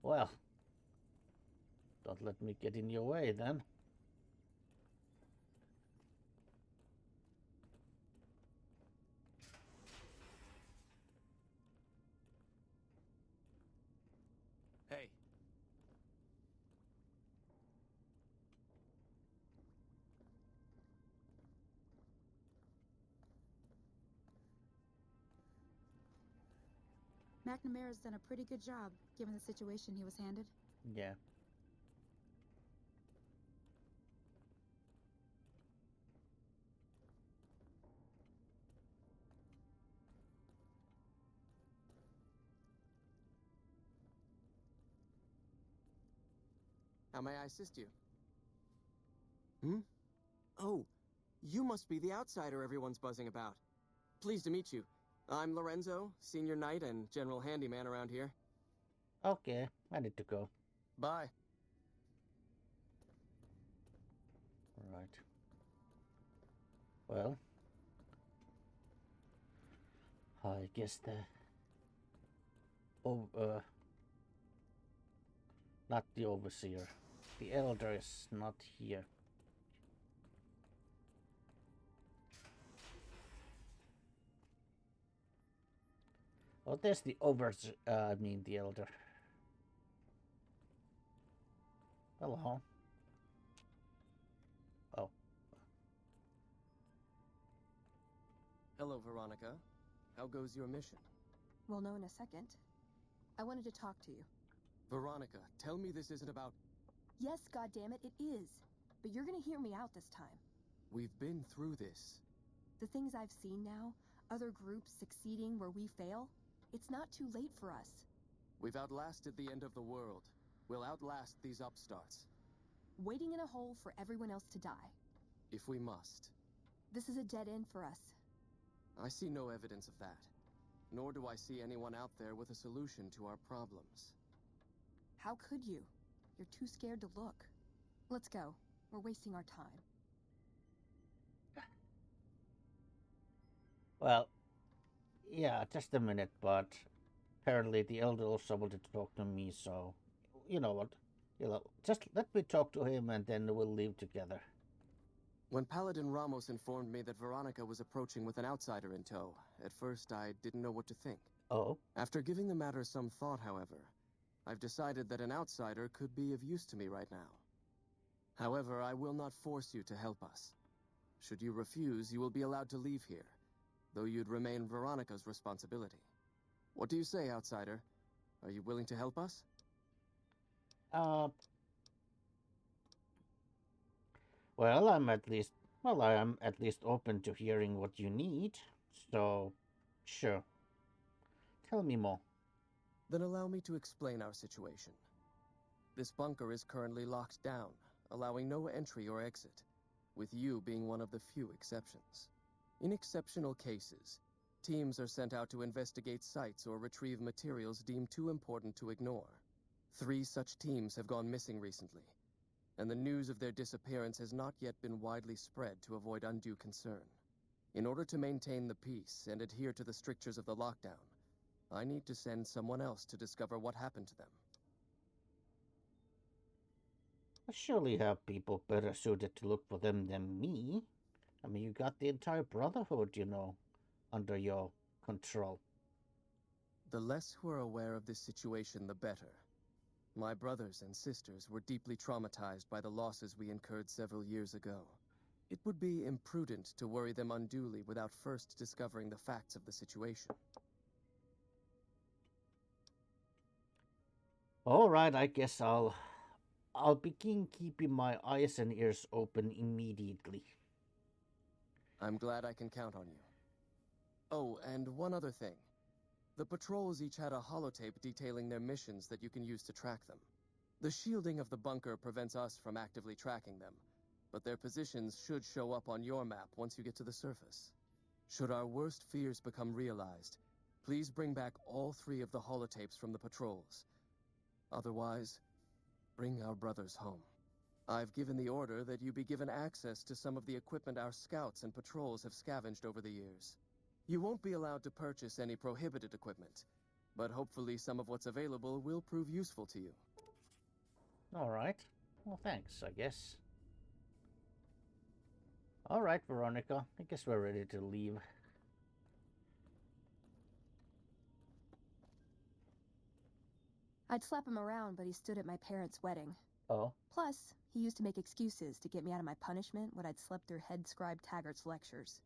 Well, don't let me get in your way then. Hey. McNamara's done a pretty good job, given the situation he was handed. Yeah. How may I assist you? Oh, you must be the outsider everyone's buzzing about. Pleased to meet you. I'm Lorenzo, senior knight and general handyman around here. Okay, I need to go. Bye. Right. Well, I guess not the overseer. The elder is not here. Oh, there's the the elder. Hello. Oh. Hello, Veronica. How goes your mission? We'll know in a second. I wanted to talk to you. Veronica, tell me this isn't about... Yes, goddammit, it is. But you're gonna hear me out this time. We've been through this. The things I've seen now, other groups succeeding where we fail, it's not too late for us. We've outlasted the end of the world. We'll outlast these upstarts. Waiting in a hole for everyone else to die. If we must. This is a dead end for us. I see no evidence of that. Nor do I see anyone out there with a solution to our problems. How could you? You're too scared to look. Let's go. We're wasting our time. Well, yeah, just a minute, but apparently the elder also wanted to talk to me, so you know what? Just let me talk to him and then we'll leave together. When Paladin Ramos informed me that Veronica was approaching with an outsider in tow, at first I didn't know what to think. Oh? After giving the matter some thought, however, I've decided that an outsider could be of use to me right now. However, I will not force you to help us. Should you refuse, you will be allowed to leave here, though you'd remain Veronica's responsibility. What do you say, outsider? Are you willing to help us? Well, I am at least open to hearing what you need. So, sure. Tell me more. Then allow me to explain our situation. This bunker is currently locked down, allowing no entry or exit, with you being one of the few exceptions. In exceptional cases, teams are sent out to investigate sites or retrieve materials deemed too important to ignore. 3 such teams have gone missing recently, and the news of their disappearance has not yet been widely spread to avoid undue concern. In order to maintain the peace and adhere to the strictures of the lockdown, I need to send someone else to discover what happened to them. I surely have people better suited to look for them than me. I mean, you got the entire Brotherhood, under your control. The less who are aware of this situation, the better. My brothers and sisters were deeply traumatized by the losses we incurred several years ago. It would be imprudent to worry them unduly without first discovering the facts of the situation. All right, I guess I'll begin keeping my eyes and ears open immediately. I'm glad I can count on you. Oh, and one other thing. The patrols each had a holotape detailing their missions that you can use to track them. The shielding of the bunker prevents us from actively tracking them, but their positions should show up on your map once you get to the surface. Should our worst fears become realized, please bring back all 3 of the holotapes from the patrols. Otherwise, bring our brothers home. I've given the order that you be given access to some of the equipment our scouts and patrols have scavenged over the years. You won't be allowed to purchase any prohibited equipment, but hopefully some of what's available will prove useful to you. All right. Well, thanks, I guess. All right, Veronica. I guess we're ready to leave. I'd slap him around, but he stood at my parents' wedding. Oh? Plus, he used to make excuses to get me out of my punishment when I'd slept through head scribe Taggart's lectures.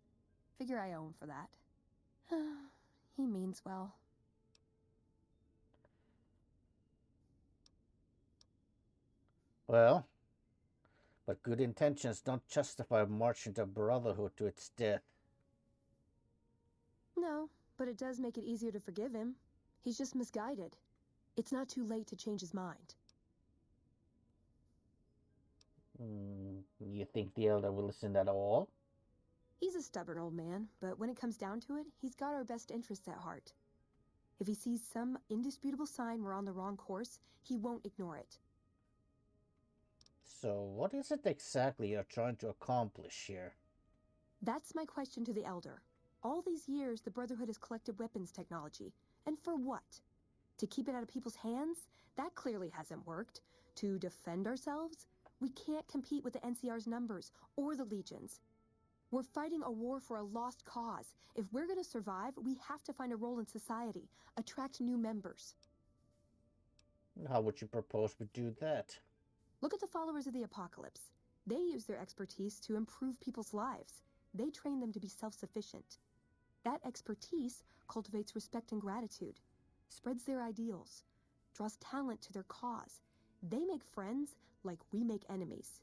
Figure I owe him for that. He means well. Well, but good intentions don't justify marching the Brotherhood to its death. No, but it does make it easier to forgive him. He's just misguided. It's not too late to change his mind. You think the Elder will listen at all? He's a stubborn old man, but when it comes down to it, he's got our best interests at heart. If he sees some indisputable sign we're on the wrong course, he won't ignore it. So what is it exactly you're trying to accomplish here? That's my question to the Elder. All these years, the Brotherhood has collected weapons technology. And for what? To keep it out of people's hands? That clearly hasn't worked. To defend ourselves? We can't compete with the NCR's numbers, or the Legions. We're fighting a war for a lost cause. If we're gonna survive, we have to find a role in society, attract new members. How would you propose we do that? Look at the followers of the Apocalypse. They use their expertise to improve people's lives. They train them to be self-sufficient. That expertise cultivates respect and gratitude, spreads their ideals. draws talent to their cause. They make friends like we make enemies.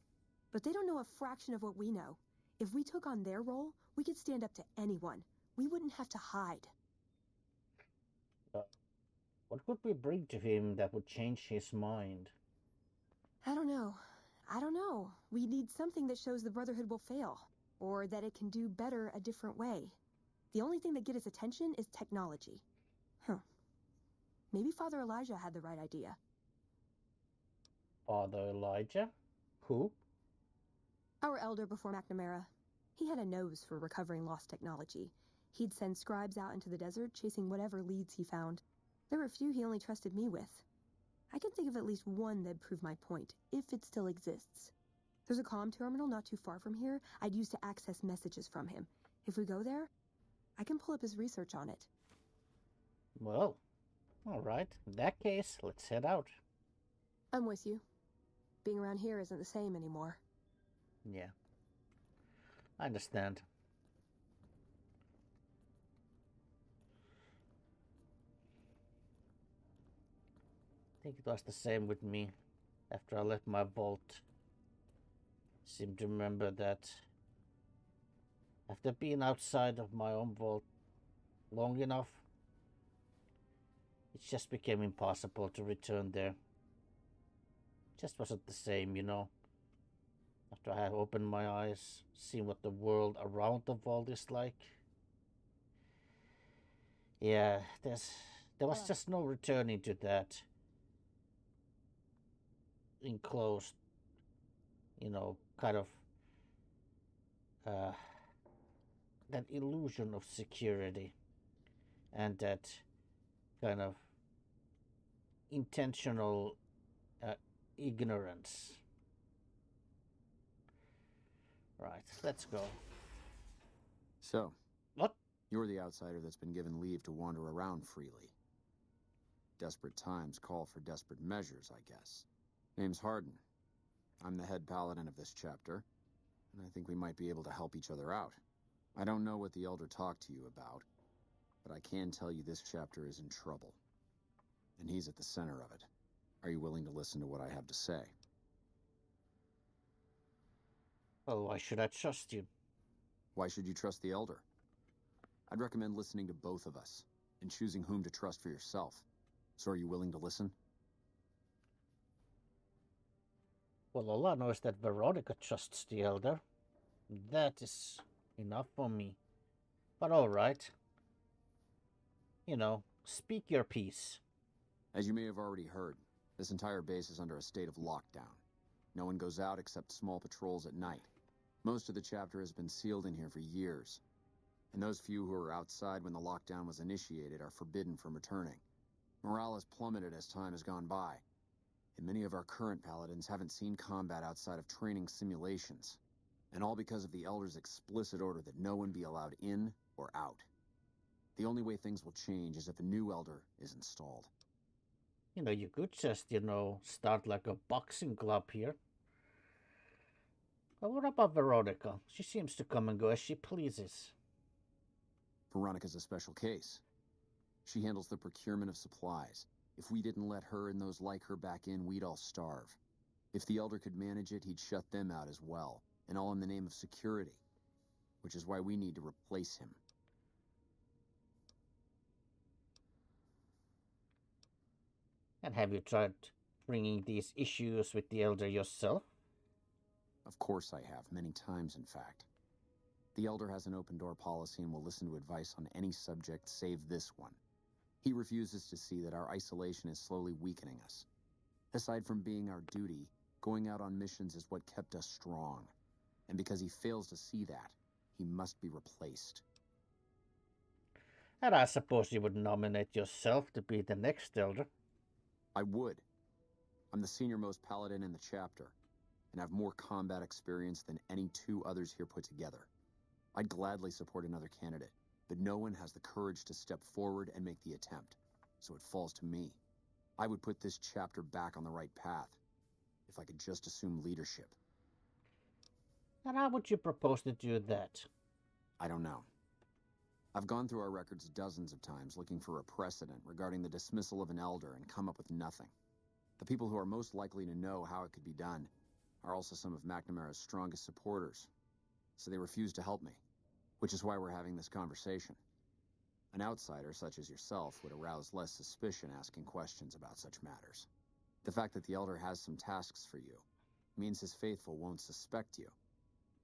But they don't know a fraction of what we know. If we took on their role, we could stand up to anyone. We wouldn't have to hide. What could we bring to him that would change his mind? I don't know. We need something that shows the Brotherhood will fail, or that it can do better a different way. The only thing that gets his attention is technology. Maybe Father Elijah had the right idea. Father Elijah? Who? Our elder before McNamara. He had a nose for recovering lost technology. He'd send scribes out into the desert chasing whatever leads he found. There were few he only trusted me with. I can think of at least one that'd prove my point, if it still exists. There's a comm terminal not too far from here I'd use to access messages from him. If we go there, I can pull up his research on it. Well, alright. In that case, let's head out. I'm with you. Being around here isn't the same anymore. Yeah. I understand. I think it was the same with me after I left my vault. Seem to remember that after being outside of my own vault long enough, it just became impossible to return there. Just wasn't the same, you know. After I had opened my eyes, seen what the world around the vault is like. Yeah, there was just no returning to that enclosed, you know, kind of that illusion of security and that kind of intentional ignorance. Right, let's go. So, what? You're the outsider that's been given leave to wander around freely. Desperate times call for desperate measures, I guess. Name's Hardin. I'm the head paladin of this chapter, and I think we might be able to help each other out. I don't know what the Elder talked to you about, but I can tell you this chapter is in trouble. And he's at the center of it. Are you willing to listen to what I have to say? Well, why should I trust you? Why should you trust the Elder? I'd recommend listening to both of us, and choosing whom to trust for yourself. So are you willing to listen? Well, all I know is that Veronica trusts the Elder. That is enough for me. But alright. You know, speak your piece. As you may have already heard, this entire base is under a state of lockdown. No one goes out except small patrols at night. Most of the chapter has been sealed in here for years. And those few who were outside when the lockdown was initiated are forbidden from returning. Morale has plummeted as time has gone by. And many of our current paladins haven't seen combat outside of training simulations. And all because of the Elder's explicit order that no one be allowed in or out. The only way things will change is if a new Elder is installed. You know, you could just, you know, start like a boxing club here. But what about Veronica? She seems to come and go as she pleases. Veronica's a special case. She handles the procurement of supplies. If we didn't let her and those like her back in, we'd all starve. If the Elder could manage it, he'd shut them out as well. And all in the name of security. Which is why we need to replace him. And have you tried bringing these issues with the Elder yourself? Of course I have, many times in fact. The Elder has an open-door policy and will listen to advice on any subject save this one. He refuses to see that our isolation is slowly weakening us. Aside from being our duty, going out on missions is what kept us strong. And because he fails to see that, he must be replaced. And I suppose you would nominate yourself to be the next Elder. I would. I'm the senior-most paladin in the chapter, and have more combat experience than any two others here put together. I'd gladly support another candidate, but no one has the courage to step forward and make the attempt, so it falls to me. I would put this chapter back on the right path, if I could just assume leadership. And how would you propose to do that? I don't know. I've gone through our records dozens of times looking for a precedent regarding the dismissal of an elder and come up with nothing. The people who are most likely to know how it could be done are also some of McNamara's strongest supporters, so they refuse to help me, which is why we're having this conversation. An outsider such as yourself would arouse less suspicion asking questions about such matters. The fact that the Elder has some tasks for you means his faithful won't suspect you,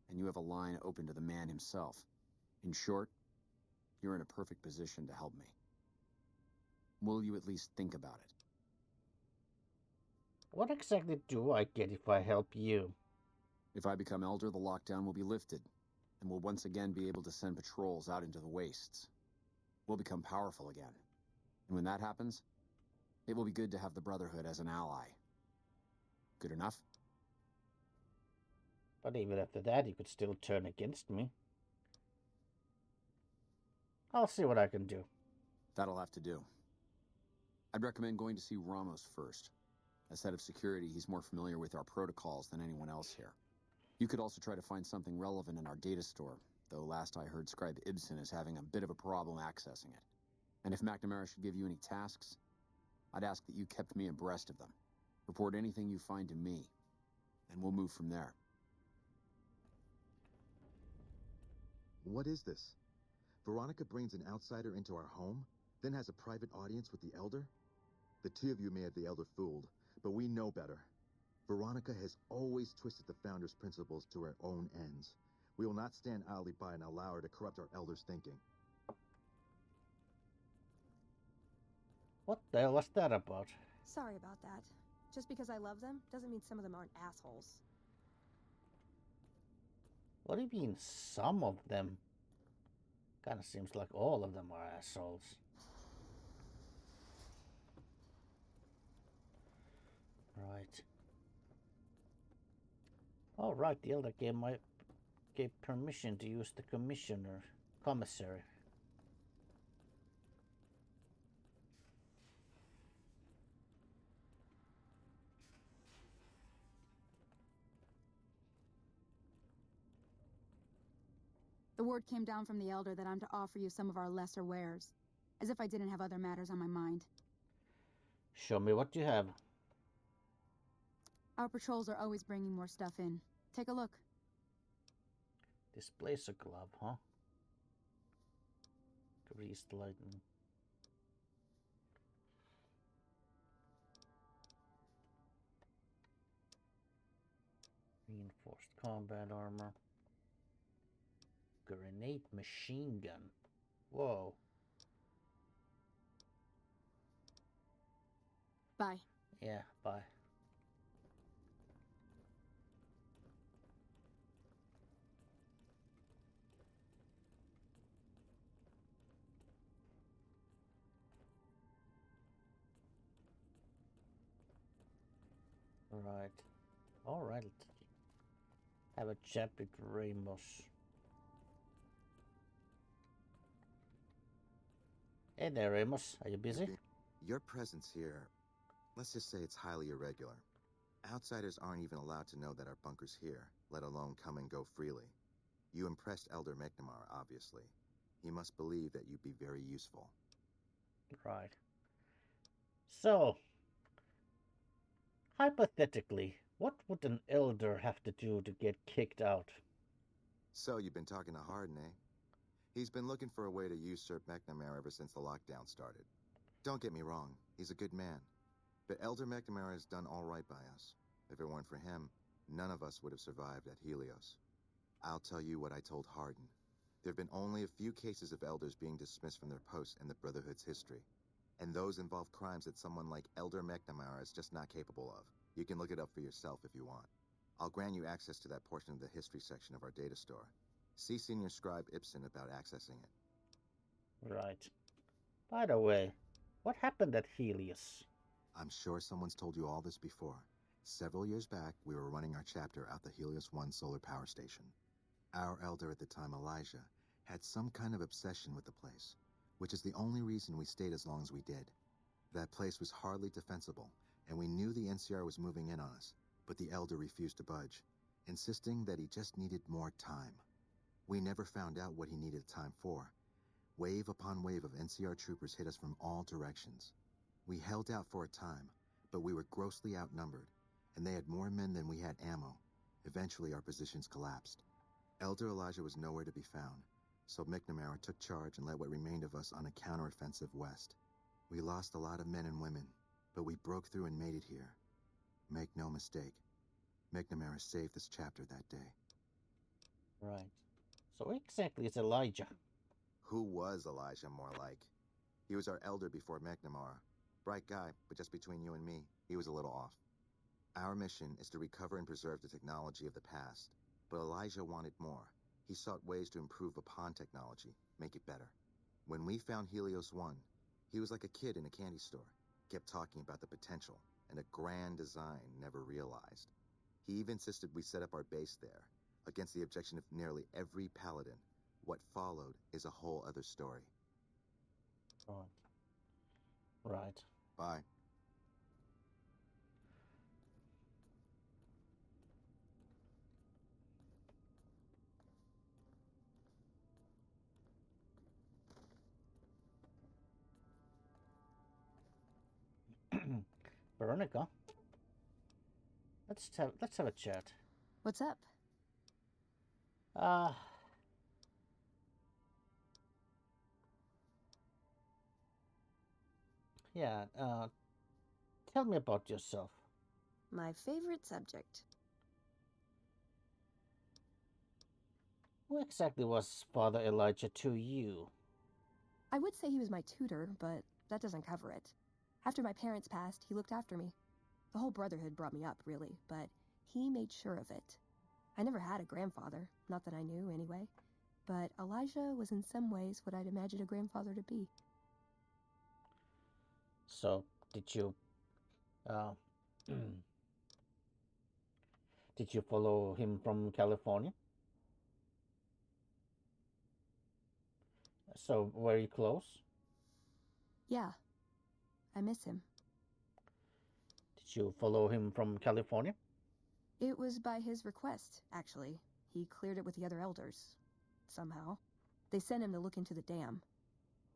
and you have a line open to the man himself. In short, you're in a perfect position to help me. Will you at least think about it? What exactly do I get if I help you? If I become Elder, the lockdown will be lifted, and we'll once again be able to send patrols out into the wastes. We'll become powerful again. And when that happens, it will be good to have the Brotherhood as an ally. Good enough? But even after that, you could still turn against me. I'll see what I can do. That'll have to do. I'd recommend going to see Ramos first. As head of security, he's more familiar with our protocols than anyone else here. You could also try to find something relevant in our data store, though last I heard Scribe Ibsen is having a bit of a problem accessing it. And if McNamara should give you any tasks, I'd ask that you kept me abreast of them. Report anything you find to me, and we'll move from there. What is this? Veronica brings an outsider into our home, then has a private audience with the Elder? The two of you may have the Elder fooled, but we know better. Veronica has always twisted the Founder's principles to her own ends. We will not stand idly by and allow her to corrupt our Elder's thinking. What the hell was that about? Sorry about that. Just because I love them doesn't mean some of them aren't assholes. What do you mean, some of them? Kinda seems like all of them are assholes. Right. Oh, right, the Elder gave permission to use the commissary. The word came down from the Elder that I'm to offer you some of our lesser wares. As if I didn't have other matters on my mind. Show me what you have. Our patrols are always bringing more stuff in. Take a look. Displays a glove, huh? Greased lightning. Reinforced combat armor. Grenade machine gun. Whoa. Bye. Yeah, bye. Right. Alright. Have a chat with Ramos. Hey there, Ramos. Are you busy? Your presence here, let's just say it's highly irregular. Outsiders aren't even allowed to know that our bunker's here, let alone come and go freely. You impressed Elder McNamara, obviously. He must believe that you'd be very useful. Right. So, hypothetically, what would an elder have to do to get kicked out? So, you've been talking to Harden, eh? He's been looking for a way to usurp McNamara ever since the lockdown started. Don't get me wrong, he's a good man. But Elder McNamara has done all right by us. If it weren't for him, none of us would have survived at Helios. I'll tell you what I told Harden. There have been only a few cases of elders being dismissed from their posts in the Brotherhood's history. And those involve crimes that someone like Elder McNamara is just not capable of. You can look it up for yourself if you want. I'll grant you access to that portion of the history section of our data store. See Senior Scribe Ibsen about accessing it. Right. By the way, what happened at Helios? I'm sure someone's told you all this before. Several years back, we were running our chapter out the Helios 1 solar power station. Our elder at the time, Elijah, had some kind of obsession with the place, which is the only reason we stayed as long as we did. That place was hardly defensible, and we knew the NCR was moving in on us, but the elder refused to budge, insisting that he just needed more time. We never found out what he needed time for. Wave upon wave of NCR troopers hit us from all directions. We held out for a time, but we were grossly outnumbered, and they had more men than we had ammo. Eventually, our positions collapsed. Elder Elijah was nowhere to be found, so McNamara took charge and led what remained of us on a counteroffensive west. We lost a lot of men and women, but we broke through and made it here. Make no mistake, McNamara saved this chapter that day. Right. So what exactly is Elijah? Who was Elijah, more like? He was our elder before McNamara. Bright guy, but just between you and me, he was a little off. Our mission is to recover and preserve the technology of the past, but Elijah wanted more. He sought ways to improve upon technology, make it better. When we found Helios 1, he was like a kid in a candy store, kept talking about the potential and a grand design never realized. He even insisted we set up our base there, against the objection of nearly every paladin. What followed is a whole other story. Right. Bye. Veronica, let's have a chat. What's up? Uh yeah, tell me about yourself. My favorite subject. Who exactly was Father Elijah to you? I would say he was my tutor, but that doesn't cover it. After my parents passed, he looked after me. The whole Brotherhood brought me up, really, but he made sure of it. I never had a grandfather, not that I knew, anyway. But Elijah was in some ways what I'd imagined a grandfather to be. So, did you did you follow him from California? So, were you close? Yeah, I miss him. Did you follow him from California? It was by his request, actually. He cleared it with the other elders. Somehow. They sent him to look into the dam.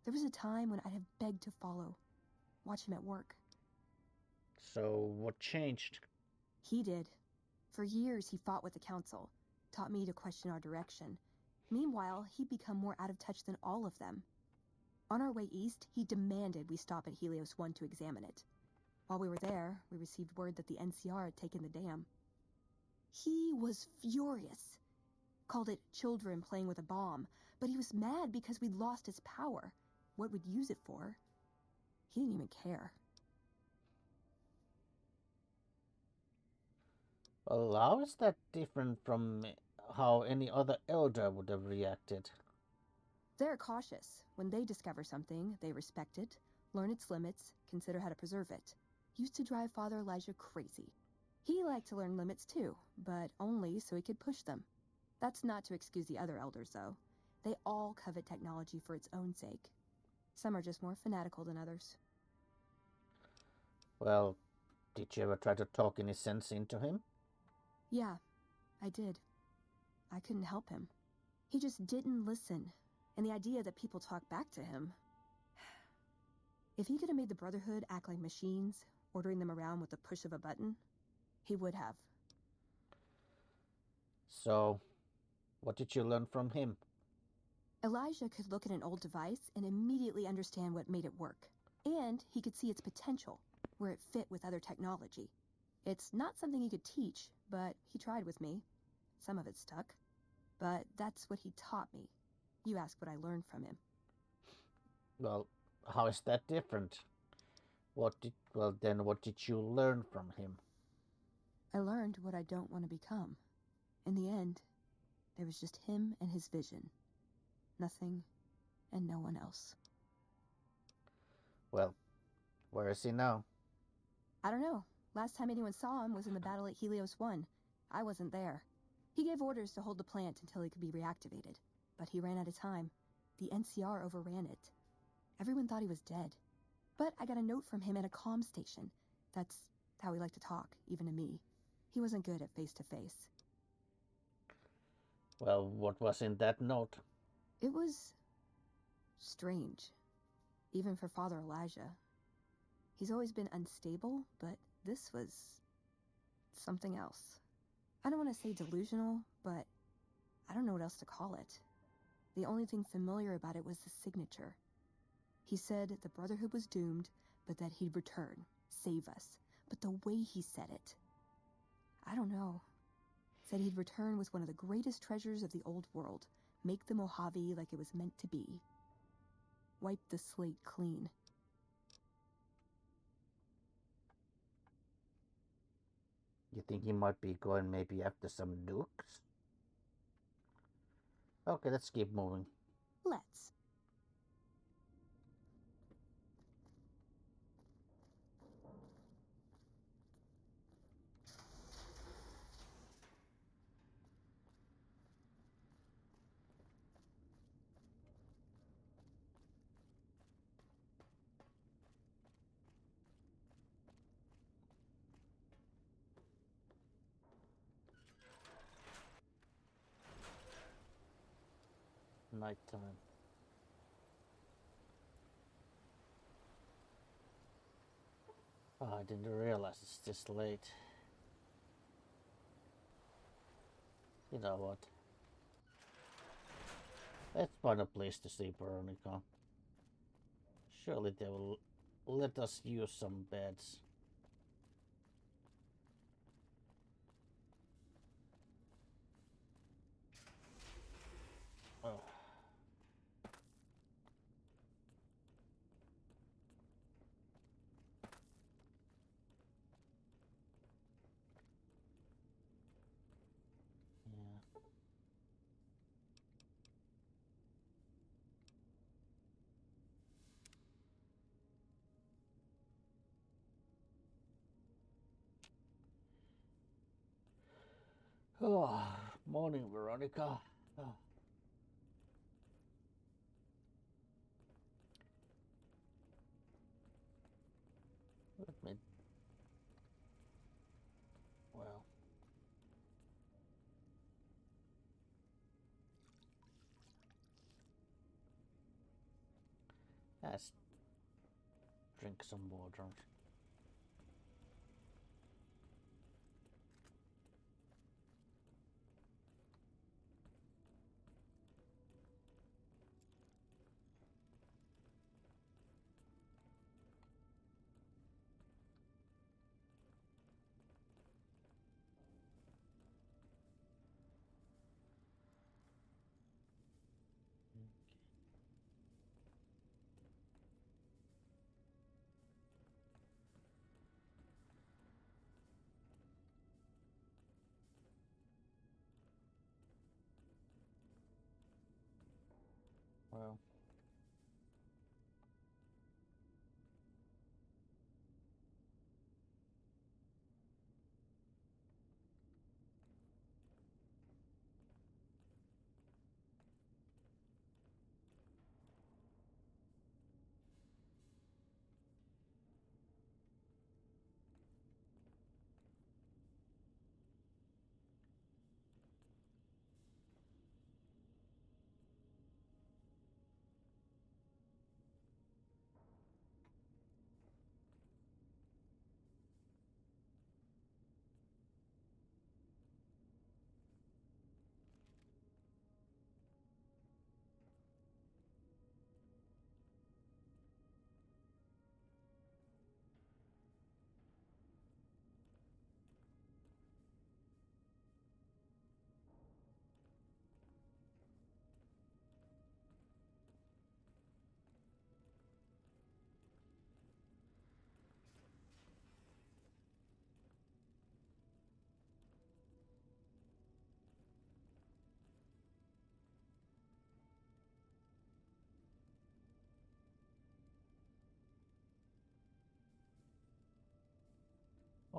There was a time when I'd have begged to follow. Watch him at work. So, what changed? He did. For years, he fought with the council. Taught me to question our direction. Meanwhile, he'd become more out of touch than all of them. On our way east, he demanded we stop at Helios 1 to examine it. While we were there, we received word that the NCR had taken the dam. He was furious. Called it children playing with a bomb, but he was mad because we'd lost his power. What we'd use it for. He didn't even care. Well, how is that different from how any other elder would have reacted? They're cautious. When they discover something, they respect it, learn its limits, consider how to preserve it. Used to drive Father Elijah crazy. He liked to learn limits too, but only so he could push them. That's not to excuse the other elders, though. They all covet technology for its own sake. Some are just more fanatical than others. Well, did you ever try to talk any sense into him? Yeah, I did. I couldn't help him. He just didn't listen. And the idea that people talk back to him... If he could have made the Brotherhood act like machines, ordering them around with the push of a button, he would have. So, what did you learn from him? Elijah could look at an old device and immediately understand what made it work. And he could see its potential, where it fit with other technology. It's not something he could teach, but he tried with me. Some of it stuck. But that's what he taught me. You ask what I learned from him. Well, how is that different? What did you learn from him? I learned what I don't want to become. In the end, there was just him and his vision. Nothing and no one else. Well, where is he now? I don't know. Last time anyone saw him was in the battle at Helios 1. I wasn't there. He gave orders to hold the plant until it could be reactivated. But he ran out of time. The NCR overran it. Everyone thought he was dead. But I got a note from him at a comm station. That's how he liked to talk, even to me. He wasn't good at face-to-face. Well, what was in that note? It was Strange. Even for Father Elijah. He's always been unstable, but this was something else. I don't want to say delusional, but I don't know what else to call it. The only thing familiar about it was the signature. He said the Brotherhood was doomed, but that he'd return, save us. But the way he said it, I don't know. Said he'd return with one of the greatest treasures of the old world, make the Mojave like it was meant to be. Wipe the slate clean. You think he might be going maybe after some nukes? Okay, let's keep moving. Let's. Nighttime. Oh, I didn't realize it's this late. You know what? Let's find a place to sleep, Veronica. Surely they will let us use some beds. Oh. Yeah. Oh, morning, Veronica. Oh. Let me. Well. Let's drink some water. Well.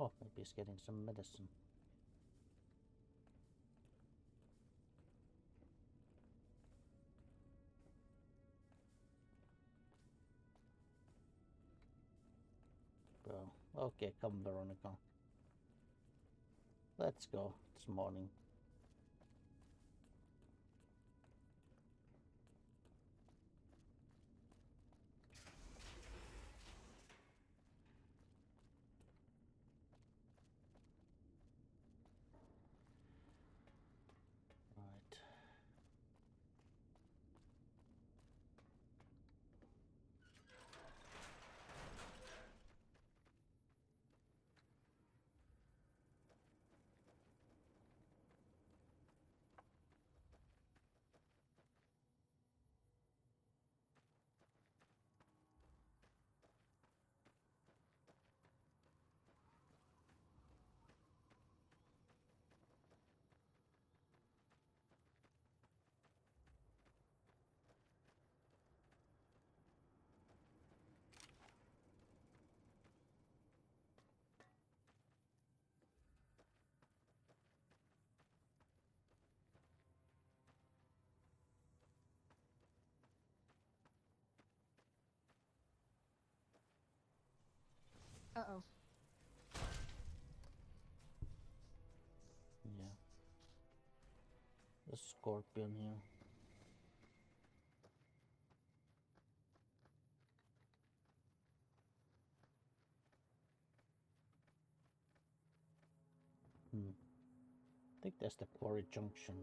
Oh, maybe he's getting some medicine. Well, okay, come, Veronica. Let's go. It's morning. Uh-oh. Yeah. The scorpion here. I think that's the Quarry Junction.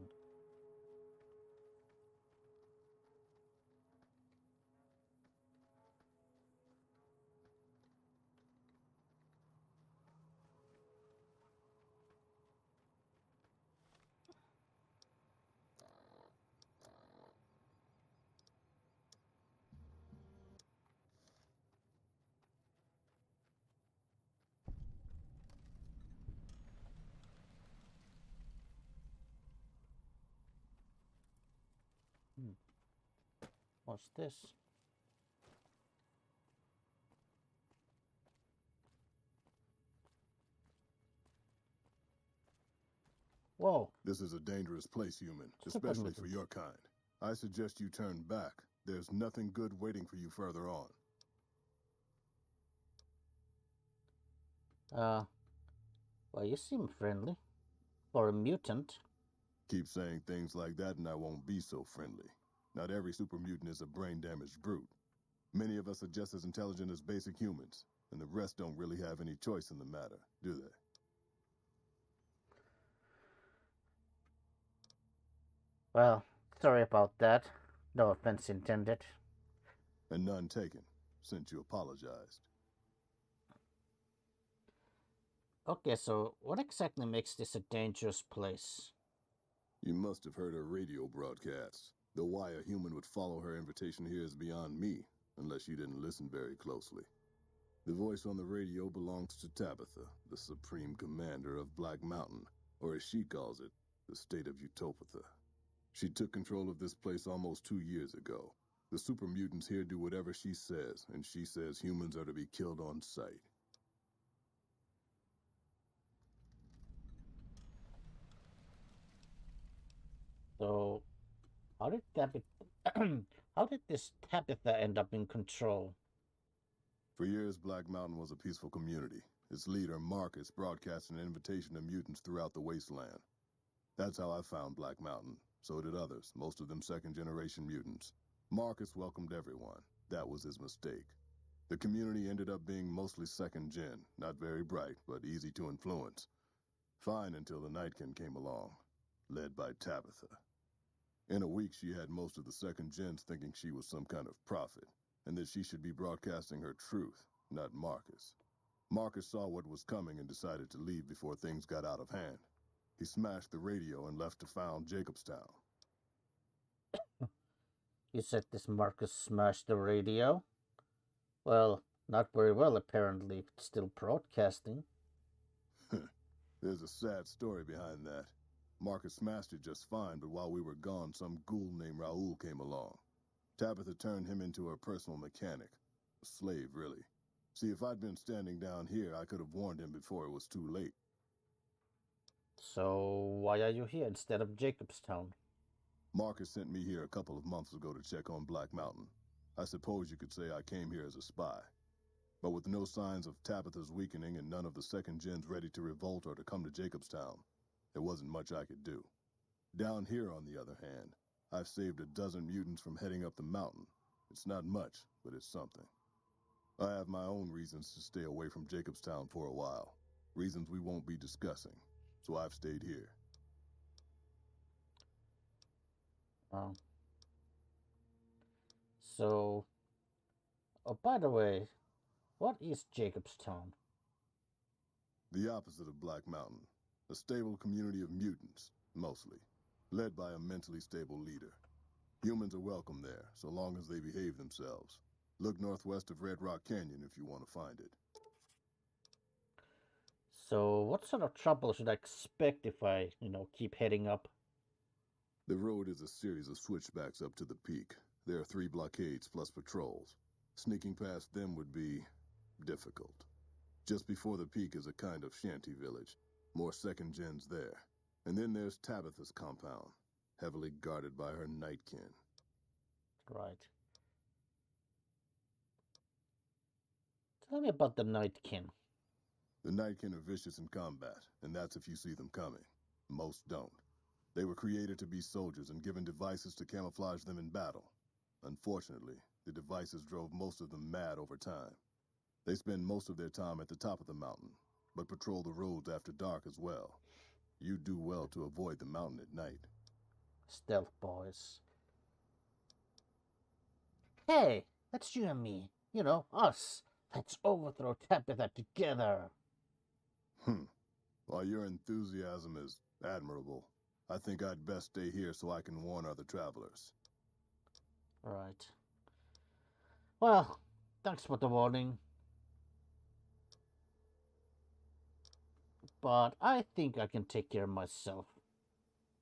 What's this? Whoa. This is a dangerous place, human, Super especially for mutant. your kind. I suggest you turn back. There's nothing good waiting for you further on. Well, you seem friendly. For a mutant. Keep saying things like that and I won't be so friendly. Not every super mutant is a brain-damaged brute. Many of us are just as intelligent as basic humans, and the rest don't really have any choice in the matter, do they? Well, sorry about that. No offense intended. And none taken, since you apologized. Okay, so what exactly makes this a dangerous place? You must have heard her radio broadcasts. Though why a human would follow her invitation here is beyond me, unless you didn't listen very closely. The voice on the radio belongs to Tabitha, the supreme commander of Black Mountain, or as she calls it, the state of Utopatha. She took control of this place almost 2 years ago. The super mutants here do whatever she says, and she says humans are to be killed on sight. So, how did how did this Tabitha end up in control? For years, Black Mountain was a peaceful community. Its leader, Marcus, broadcast an invitation to mutants throughout the Wasteland. That's how I found Black Mountain. So did others, most of them second-generation mutants. Marcus welcomed everyone. That was his mistake. The community ended up being mostly second-gen, not very bright, but easy to influence. Fine until the Nightkin came along, led by Tabitha. In a week, she had most of the second-gens thinking she was some kind of prophet, and that she should be broadcasting her truth, not Marcus. Marcus saw what was coming and decided to leave before things got out of hand. He smashed the radio and left to found Jacobstown. You said this Marcus smashed the radio? Well, not very well apparently, if it's still broadcasting. There's a sad story behind that. Marcus smashed it just fine, but while we were gone, some ghoul named Raoul came along. Tabitha turned him into her personal mechanic. A slave, really. See, if I'd been standing down here, I could have warned him before it was too late. So, why are you here instead of Jacobstown? Marcus sent me here a couple of months ago to check on Black Mountain. I suppose you could say I came here as a spy. But with no signs of Tabitha's weakening and none of the second gens ready to revolt or to come to Jacobstown, there wasn't much I could do. Down here, on the other hand, I've saved a dozen mutants from heading up the mountain. It's not much, but it's something. I have my own reasons to stay away from Jacobstown for a while. Reasons we won't be discussing. So I've stayed here. So, oh, by the way, what is Jacobstown? The opposite of Black Mountain. A stable community of mutants, mostly. Led by a mentally stable leader. Humans are welcome there, so long as they behave themselves. Look northwest of Red Rock Canyon if you want to find it. So, what sort of trouble should I expect if I, keep heading up? The road is a series of switchbacks up to the peak. There are 3 blockades plus patrols. Sneaking past them would be difficult. Just before the peak is a kind of shanty village. More second gens there. And then there's Tabitha's compound, heavily guarded by her Nightkin. Right. Tell me about the Nightkin. The Nightkin are vicious in combat, and that's if you see them coming. Most don't. They were created to be soldiers and given devices to camouflage them in battle. Unfortunately, the devices drove most of them mad over time. They spend most of their time at the top of the mountain, but patrol the roads after dark as well. You do well to avoid the mountain at night. Stealth boys. Hey, that's you and me. You know, us. Let's overthrow Tabitha together. While your enthusiasm is admirable, I think I'd best stay here so I can warn other travelers. Right. Well, thanks for the warning. But I think I can take care of myself.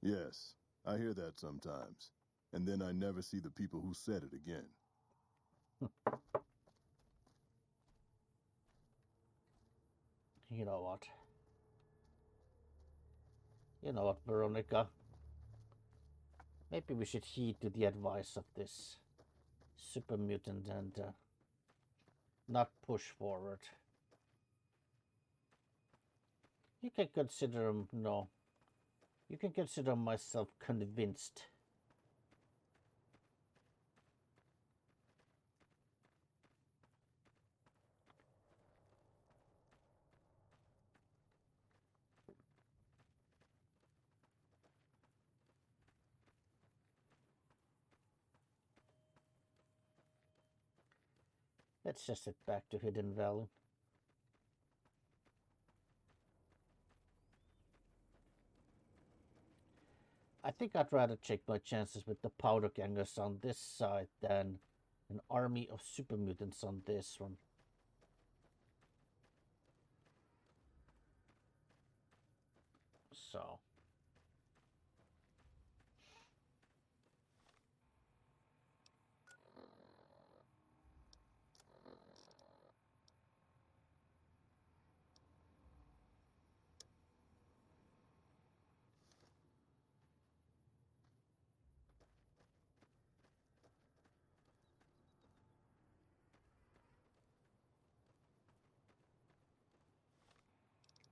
Yes, I hear that sometimes. And then I never see the people who said it again. You know what? You know what, Veronica? Maybe we should heed to the advice of this super mutant and not push forward. You can consider no. You can consider myself convinced. Let's just head back to Hidden Valley. I think I'd rather take my chances with the powder gangers on this side than an army of super mutants on this one. So.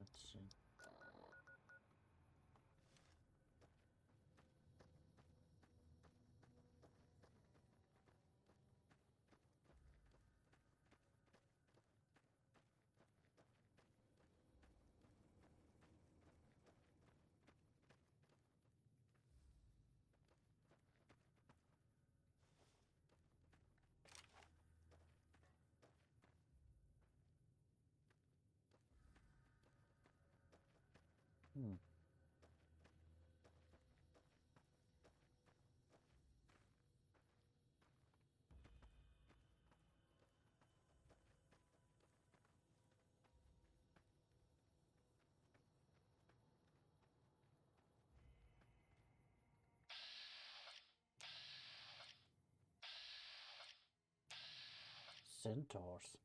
Let's see. Centaurs.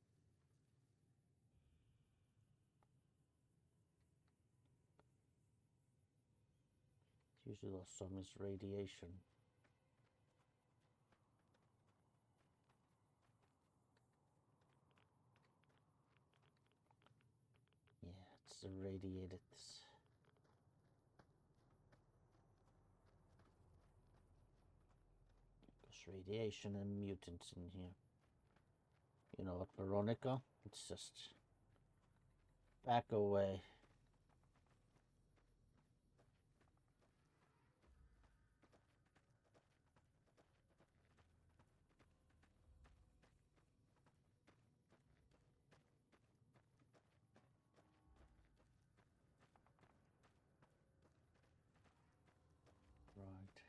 Usually also means radiation. Yeah, it's irradiated. There's radiation and mutants in here. You know what, Veronica? It's just back away. Right.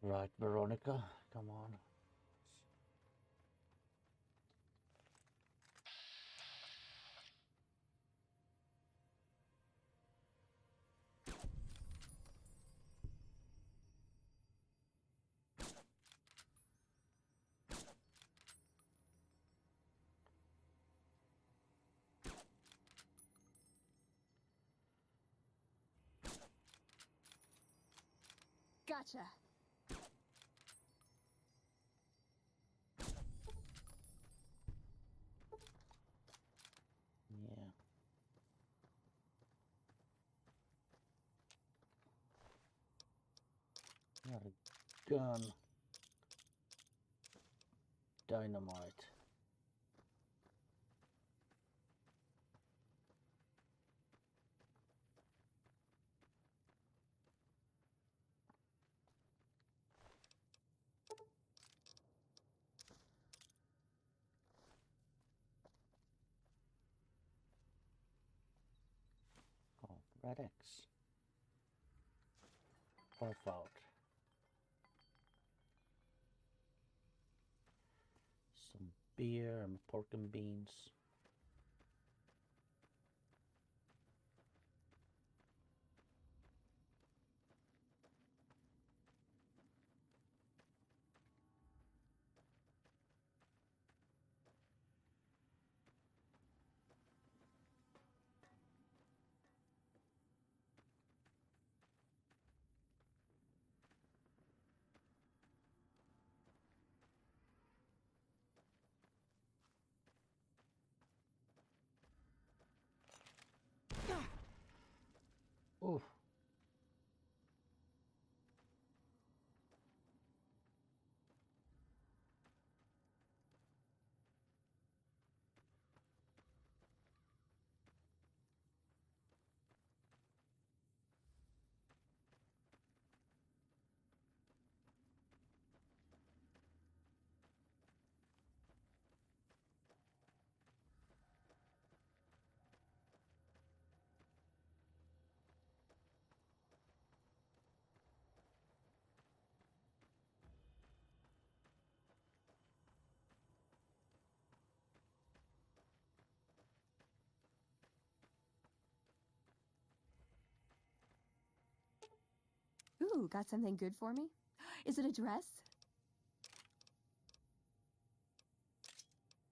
Right, Veronica, come on. Gotcha. Yeah. Not a gun. Dynamite. Oh, Red X. Puff out. Some beer and pork and beans. Oof. Ooh, got something good for me? Is it a dress?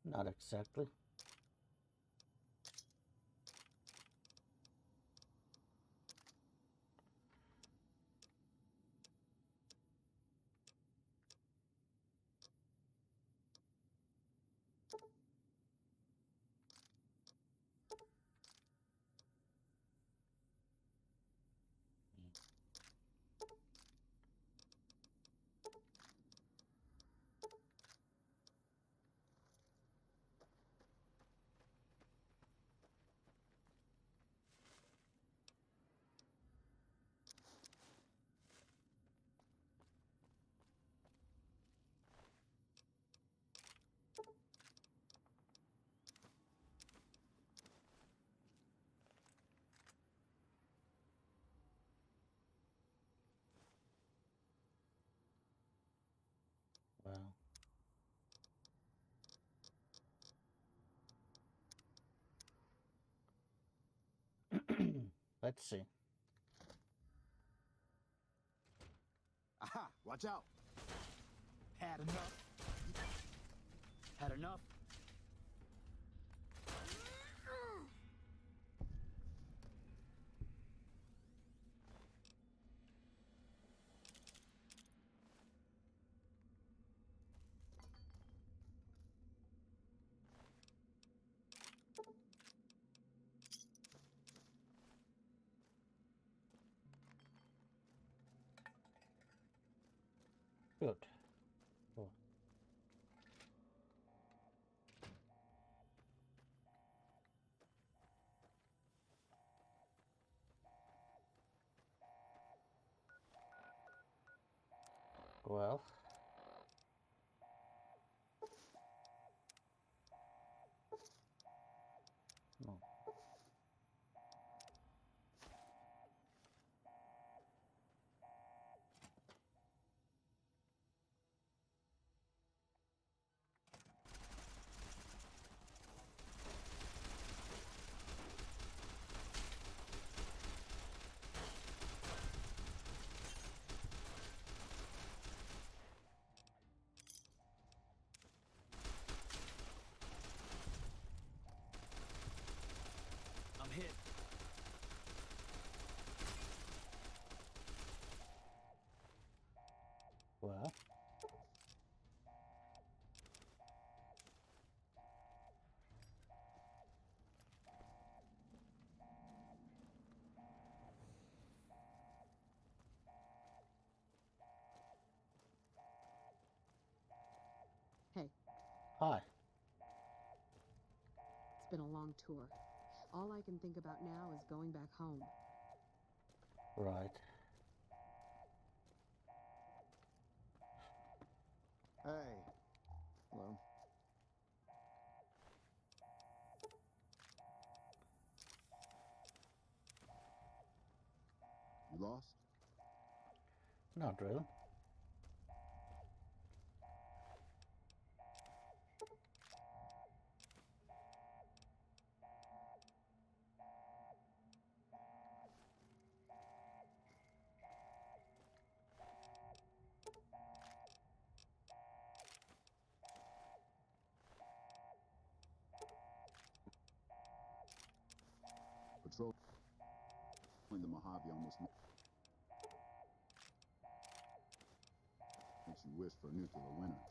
Not exactly. Well. Let's see. Aha! Watch out! Had enough? Had enough? Good. Oh. Well. No. Hi. It's been a long tour. All I can think about now is going back home. Right. Hey. Hello. You lost? Not really. Patrol in the Mojave almost makes you wish for a nuclear winter.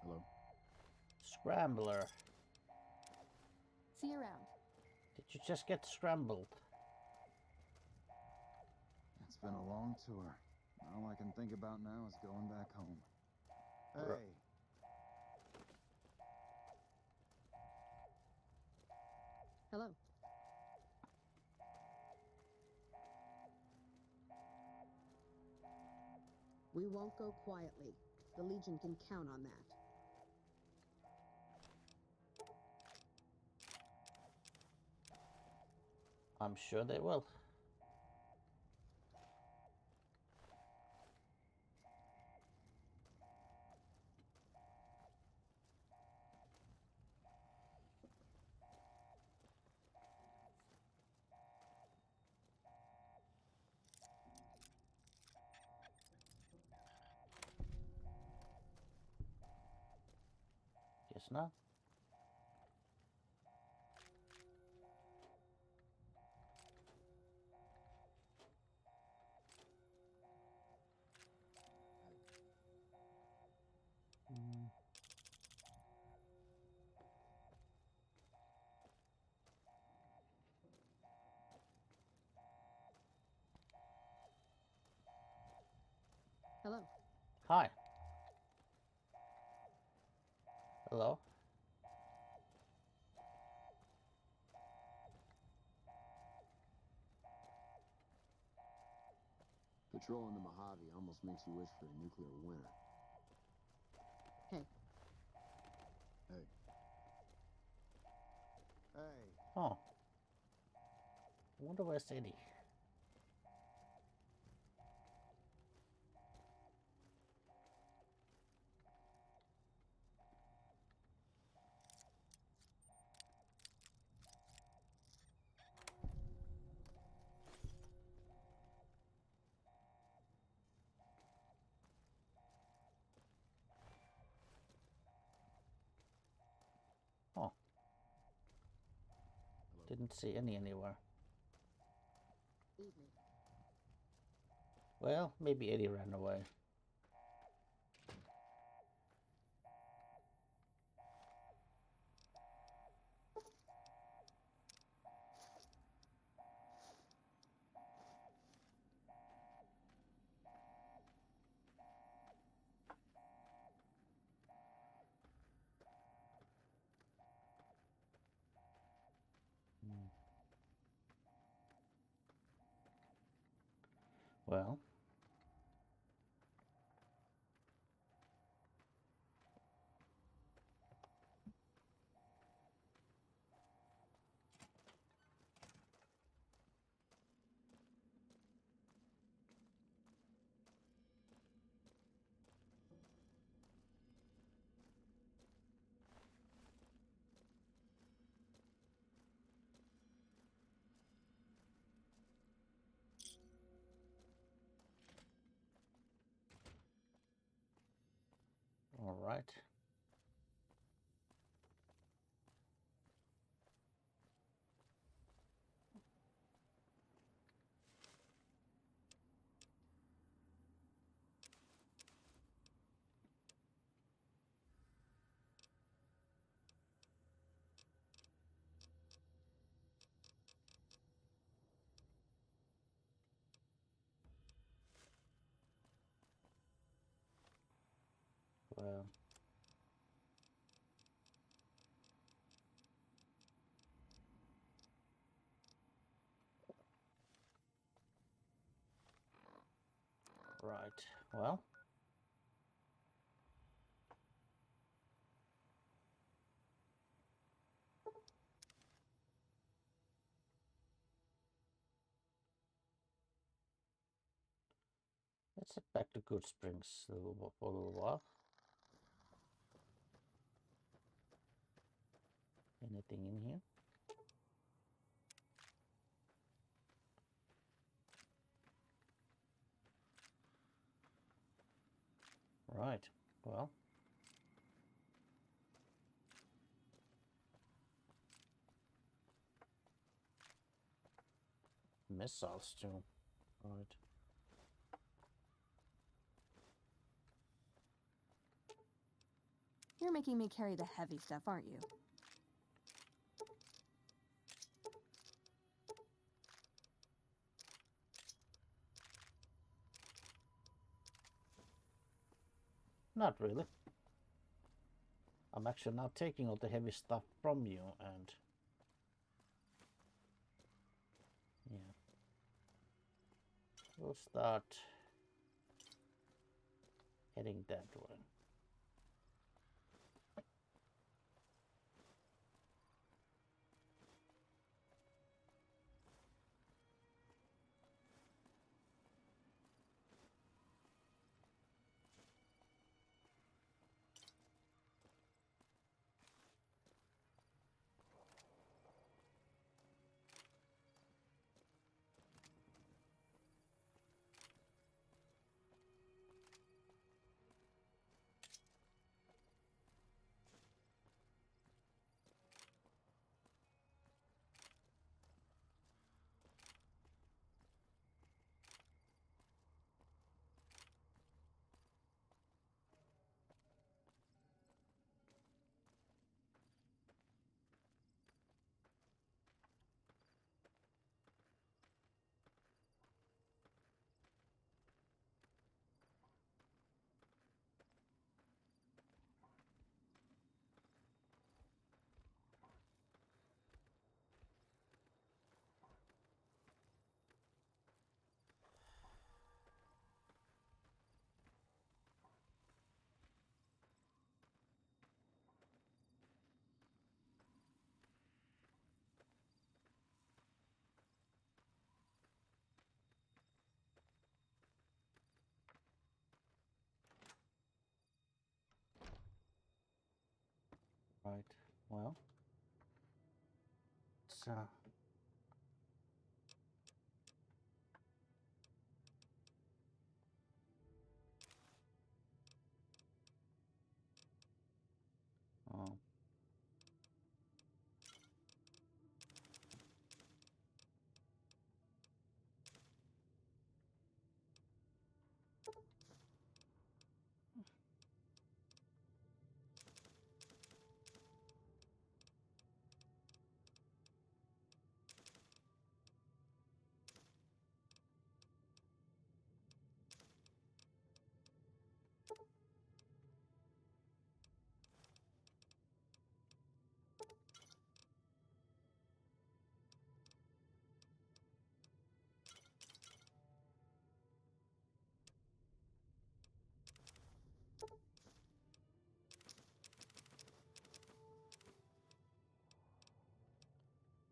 Hello? Scrambler. See you around. Did you just get scrambled? It's been a long tour. All I can think about now is going back home. Hey. Hello. We won't go quietly. The Legion can count on that. I'm sure they will. Guess not. Hello. Hi. Hello. Patrol in the Mojave almost makes you wish for a nuclear winter. Hey. Hey. Hey. Oh. I wonder where's Eddie. Oh. Didn't see any anywhere. Leave me. Well, maybe Eddie ran away. Well. All right. Well. Right. Well. Let's head back to Good Springs for a little while. Anything in here? Right. Well. Missiles too. Right. You're making me carry the heavy stuff, aren't you? Not really. I'm actually now taking all the heavy stuff from you and yeah. We'll start heading that way. Right. Well. So. Oh.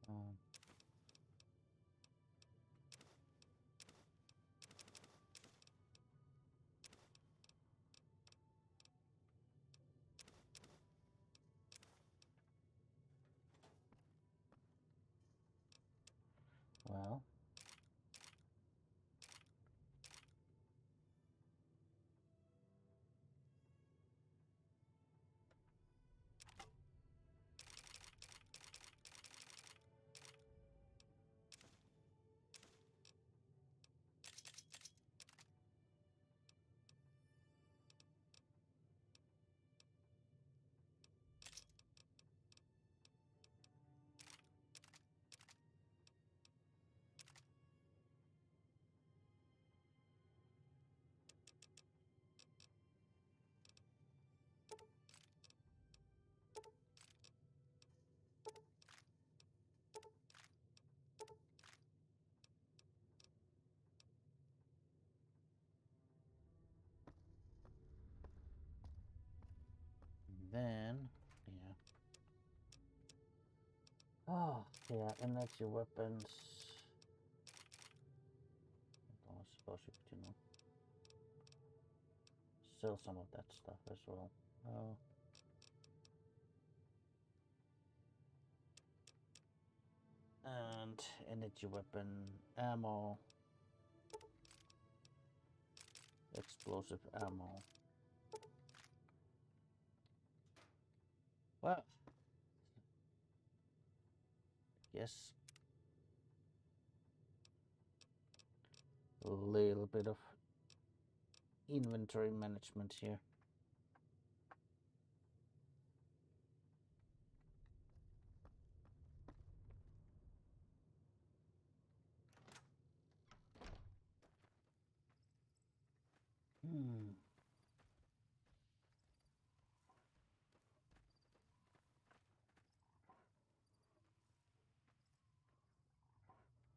Um, well. then, yeah. Oh, yeah, energy weapons. I suppose you could, you know, sell some of that stuff as well. Oh. And energy weapon ammo. Explosive ammo. Well, yes, a little bit of inventory management here.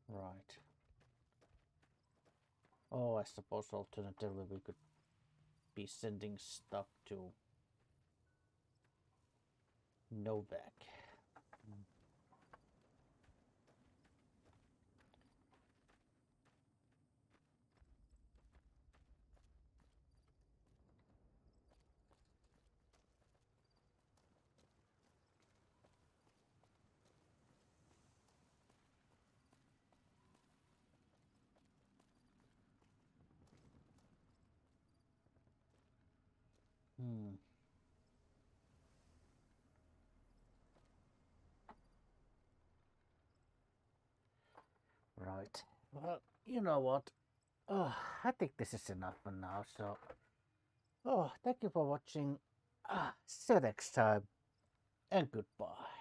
Right. Oh, I suppose alternatively we could be sending stuff to Novak. Right. Well, you know what? Oh, I think this is enough for now. So, thank you for watching. See you next time, and goodbye.